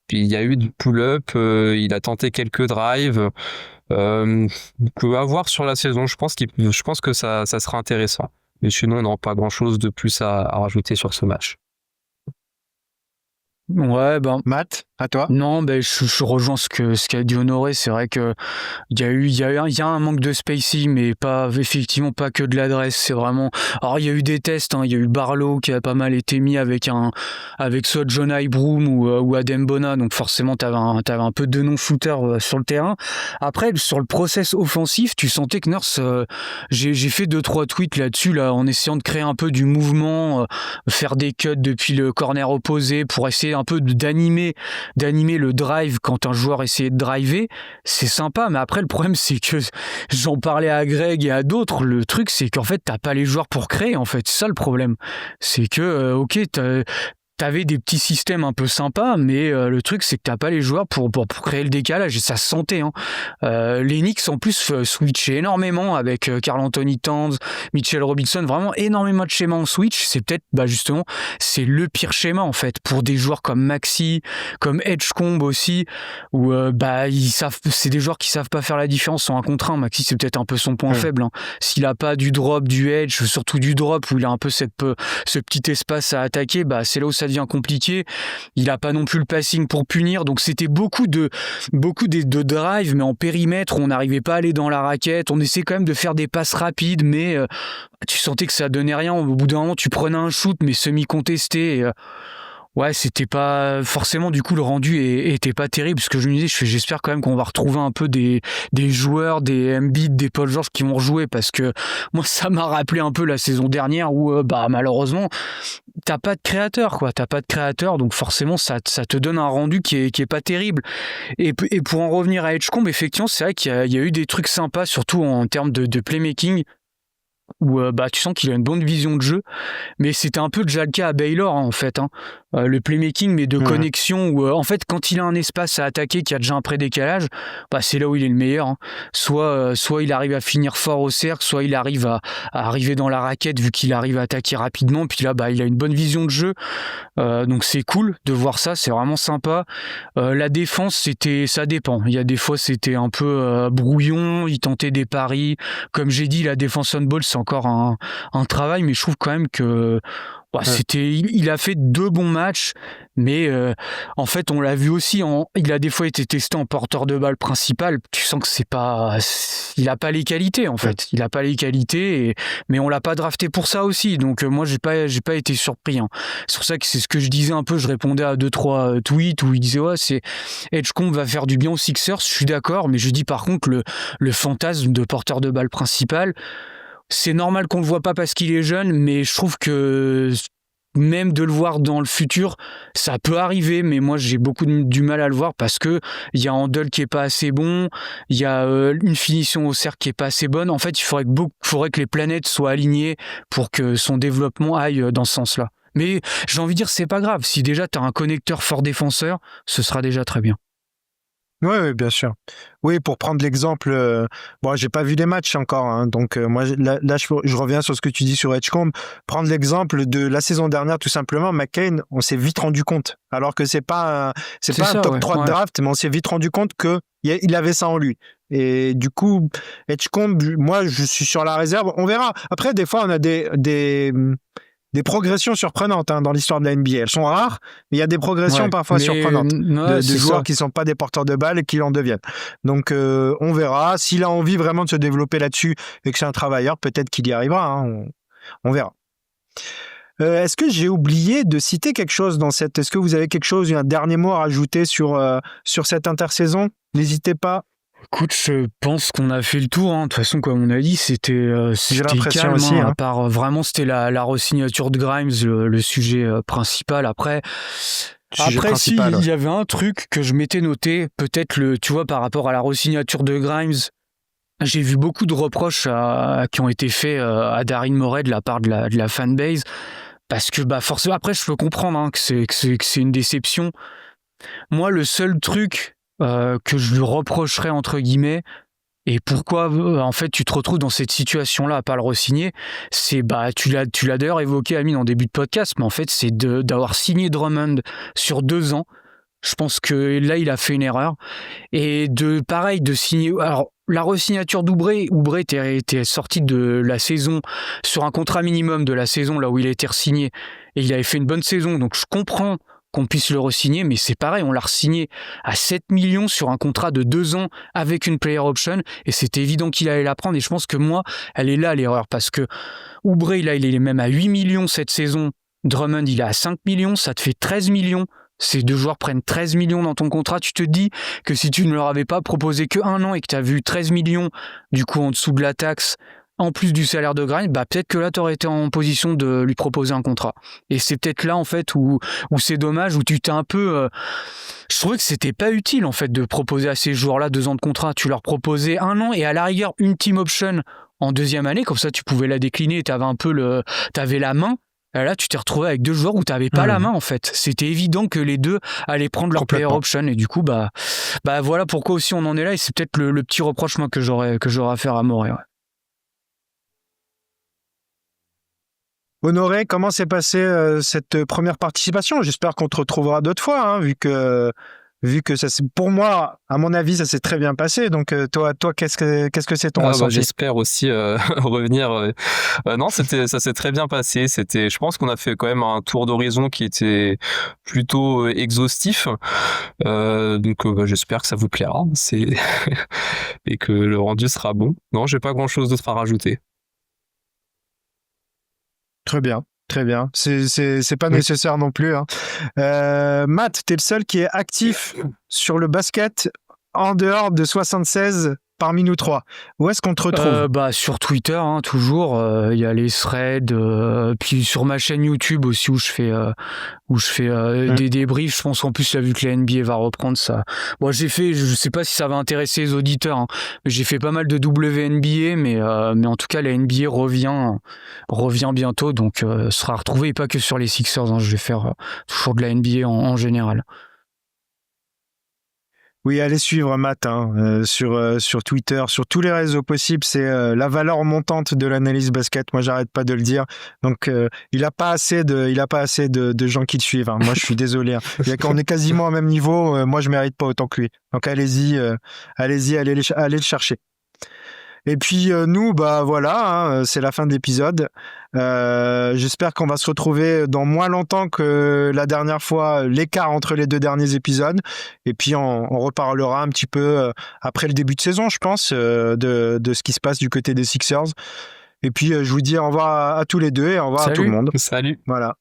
Puis il y a eu du pull-up, il a tenté quelques drives. À voir sur la saison, je pense que ça sera intéressant. Mais sinon, non, pas grand-chose de plus à rajouter sur ce match.
Ouais,
Matt, à toi.
Non, je rejoins ce qu'a dit Honoré. C'est vrai que il y a un manque de spacing, mais effectivement pas que de l'adresse. C'est vraiment. Alors il y a eu des tests. Il y a eu Barlow qui a pas mal été mis avec soit John Highbroom ou Adem Bona. Donc forcément t'avais un peu de non-shooter sur le terrain. Après sur le process offensif, tu sentais que Nurse. J'ai fait 2-3 tweets là-dessus en essayant de créer un peu du mouvement, faire des cuts depuis le corner opposé pour essayer un peu d'animer le drive quand un joueur essayait de driver. C'est sympa, mais après le problème c'est que j'en parlais à Greg et à d'autres, le truc c'est qu'en fait t'as pas les joueurs pour créer, en fait c'est ça le problème. C'est que t'avais des petits systèmes un peu sympas, mais le truc c'est que t'as pas les joueurs pour créer le décalage, et ça se sentait. Les Knicks en plus switchaient énormément avec Karl Anthony Towns, Mitchell Robinson, vraiment énormément de schémas en switch. C'est peut-être justement c'est le pire schéma en fait pour des joueurs comme Maxi, comme Edgecombe aussi, où c'est des joueurs qui savent pas faire la différence en 1 contre 1. Maxi c'est peut-être un peu son point faible. S'il a pas du drop, du edge, surtout du drop où il a un peu ce petit espace à attaquer, c'est là où ça devient compliqué. Il a pas non plus le passing pour punir, donc c'était beaucoup de drive, mais en périmètre, on n'arrivait pas à aller dans la raquette. On essayait quand même de faire des passes rapides, mais tu sentais que ça donnait rien. Au bout d'un moment, tu prenais un shoot, mais semi-contesté. C'était pas forcément, du coup le rendu était pas terrible, parce que je me disais, j'espère quand même qu'on va retrouver un peu des joueurs, des Embiid, des Paul George qui vont rejouer, parce que moi ça m'a rappelé un peu la saison dernière où malheureusement t'as pas de créateur, donc forcément ça te donne un rendu qui est pas terrible. Et pour en revenir à Edgecombe, effectivement c'est vrai qu'il y a eu des trucs sympas, surtout en termes de playmaking, où tu sens qu'il a une bonne vision de jeu, mais c'était un peu déjà le cas à Baylor en fait. Le playmaking, mais de connexion, où en fait quand il a un espace à attaquer qui a déjà un pré-décalage, c'est là où il est le meilleur. Soit il arrive à finir fort au cercle, soit il arrive à arriver dans la raquette, vu qu'il arrive à attaquer rapidement, puis là il a une bonne vision de jeu, donc c'est cool de voir ça, c'est vraiment sympa. La défense, ça dépend, il y a des fois c'était un peu brouillon, il tentait des paris, comme j'ai dit, la défense on ball c'est encore un travail, mais je trouve quand même que il a fait 2 bons matchs, mais en fait, on l'a vu aussi. Il a des fois été testé en porteur de balle principal. Tu sens que il a pas les qualités en fait. Il a pas les qualités, mais on l'a pas drafté pour ça aussi. Donc moi, j'ai pas été surpris. Hein. C'est pour ça que c'est ce que je disais un peu. Je répondais à 2-3 tweets où il disait Edgecombe va faire du bien aux Sixers. Je suis d'accord, mais je dis par contre le fantasme de porteur de balle principal. C'est normal qu'on le voit pas parce qu'il est jeune, mais je trouve que même de le voir dans le futur, ça peut arriver, mais moi j'ai beaucoup du mal à le voir parce que il y a un handle qui est pas assez bon, il y a une finition au cercle qui est pas assez bonne. En fait, il faudrait que les planètes soient alignées pour que son développement aille dans ce sens-là. Mais j'ai envie de dire, c'est pas grave. Si déjà tu as un connecteur fort défenseur, ce sera déjà très bien.
Oui, bien sûr. Oui, pour prendre l'exemple, j'ai pas vu les matchs encore, hein, donc moi là je reviens sur ce que tu dis sur Edgecombe. Prendre l'exemple de la saison dernière, tout simplement, McCain, on s'est vite rendu compte, alors que c'est pas un top 3 de draft, mais on s'est vite rendu compte que il avait ça en lui. Et du coup, Edgecombe, moi je suis sur la réserve. On verra. Après, des fois, on a des progressions surprenantes dans l'histoire de la NBA. Elles sont rares, mais il y a des progressions parfois surprenantes de joueurs qui ne sont pas des porteurs de balles et qui en deviennent. Donc, on verra. S'il a envie vraiment de se développer là-dessus et que c'est un travailleur, peut-être qu'il y arrivera. Hein. On verra. Est-ce que j'ai oublié de citer quelque chose dans cette... Est-ce que vous avez quelque chose, un dernier mot à rajouter sur cette intersaison ? N'hésitez pas.
Écoute, je pense qu'on a fait le tour. De toute façon, comme on a dit, c'était calme.
Aussi,
à part vraiment, c'était la re-signature de Grimes, le sujet principal. Après, il y avait un truc que je m'étais noté, peut-être tu vois, par rapport à la re-signature de Grimes. J'ai vu beaucoup de reproches qui ont été faits à Daryl Morey de la part de la fanbase, parce que forcément, après, je peux comprendre que c'est une déception. Moi, le seul truc que je lui reprocherais entre guillemets, et pourquoi en fait tu te retrouves dans cette situation-là à pas le re-signer, c'est tu l'as d'ailleurs évoqué, Amine, en début de podcast, mais en fait c'est d'avoir signé Drummond sur 2 ans. Je pense que là il a fait une erreur, et de signer. Alors la re-signature d'Oubre était sorti de la saison sur un contrat minimum de la saison là où il a été re-signé, et il avait fait une bonne saison, donc je comprends qu'on puisse le re-signer, mais c'est pareil, on l'a re-signé à 7 millions sur un contrat de 2 ans avec une player option, et c'était évident qu'il allait la prendre, et je pense que moi, elle est là l'erreur, parce que Oubre, il est même à 8 millions cette saison, Drummond, il est à 5 millions, ça te fait 13 millions, ces 2 joueurs prennent 13 millions dans ton contrat, tu te dis que si tu ne leur avais pas proposé que 1 an et que tu as vu 13 millions, du coup en dessous de la taxe, en plus du salaire de Grimes, peut-être que là, tu aurais été en position de lui proposer un contrat. Et c'est peut-être là, en fait, où c'est dommage, où tu t'es un peu... Je trouvais que c'était pas utile, en fait, de proposer à ces joueurs-là 2 ans de contrat. Tu leur proposais 1 an et à la rigueur, une team option en 2e année. Comme ça, tu pouvais la décliner et t'avais la main. Et là, tu t'es retrouvé avec 2 joueurs où t'avais pas la main, en fait. C'était évident que les 2 allaient prendre leur player option. Et du coup, voilà pourquoi aussi on en est là. Et c'est peut-être le petit reproche, moi, que j'aurais à faire à Morey, ouais.
Honoré, comment s'est passée cette première participation ? J'espère qu'on te retrouvera d'autres fois, vu que ça, pour moi, à mon avis, ça s'est très bien passé. Donc toi, qu'est-ce que c'est ton ressenti ?
J'espère aussi revenir. Non, ça s'est très bien passé. Je pense qu'on a fait quand même un tour d'horizon qui était plutôt exhaustif. Donc j'espère que ça vous plaira. Et que le rendu sera bon. Non, j'ai pas grand-chose d'autre à rajouter.
Très bien. C'est pas nécessaire non plus. Matt, t'es le seul qui est actif sur le basket en dehors de 76 parmi nous 3. Où est-ce qu'on te retrouve ?
Sur Twitter, toujours. Il y a les threads, puis sur ma chaîne YouTube aussi où je fais des débriefs. Je pense qu'en plus, là, vu que la NBA va reprendre ça. Moi, je sais pas si ça va intéresser les auditeurs, mais j'ai fait pas mal de WNBA, mais en tout cas, la NBA revient bientôt, donc sera retrouvé, et pas que sur les Sixers. Je vais faire toujours de la NBA en général.
Oui, allez suivre Matt sur Twitter, sur tous les réseaux possibles. C'est la valeur montante de l'analyse basket. Moi, j'arrête pas de le dire. Donc, il a pas assez de gens qui le suivent. Moi, je suis désolé. On est quasiment au même niveau. Moi, je mérite pas autant que lui. Donc, allez-y, allez le chercher. Et puis nous, bah voilà, hein, c'est la fin de l'épisode. J'espère qu'on va se retrouver dans moins longtemps que la dernière fois, l'écart entre les 2 derniers épisodes. Et puis on reparlera un petit peu après le début de saison, je pense, de ce qui se passe du côté des Sixers. Et puis je vous dis au revoir à tous les deux et au revoir à tout le monde.
Salut.
Voilà.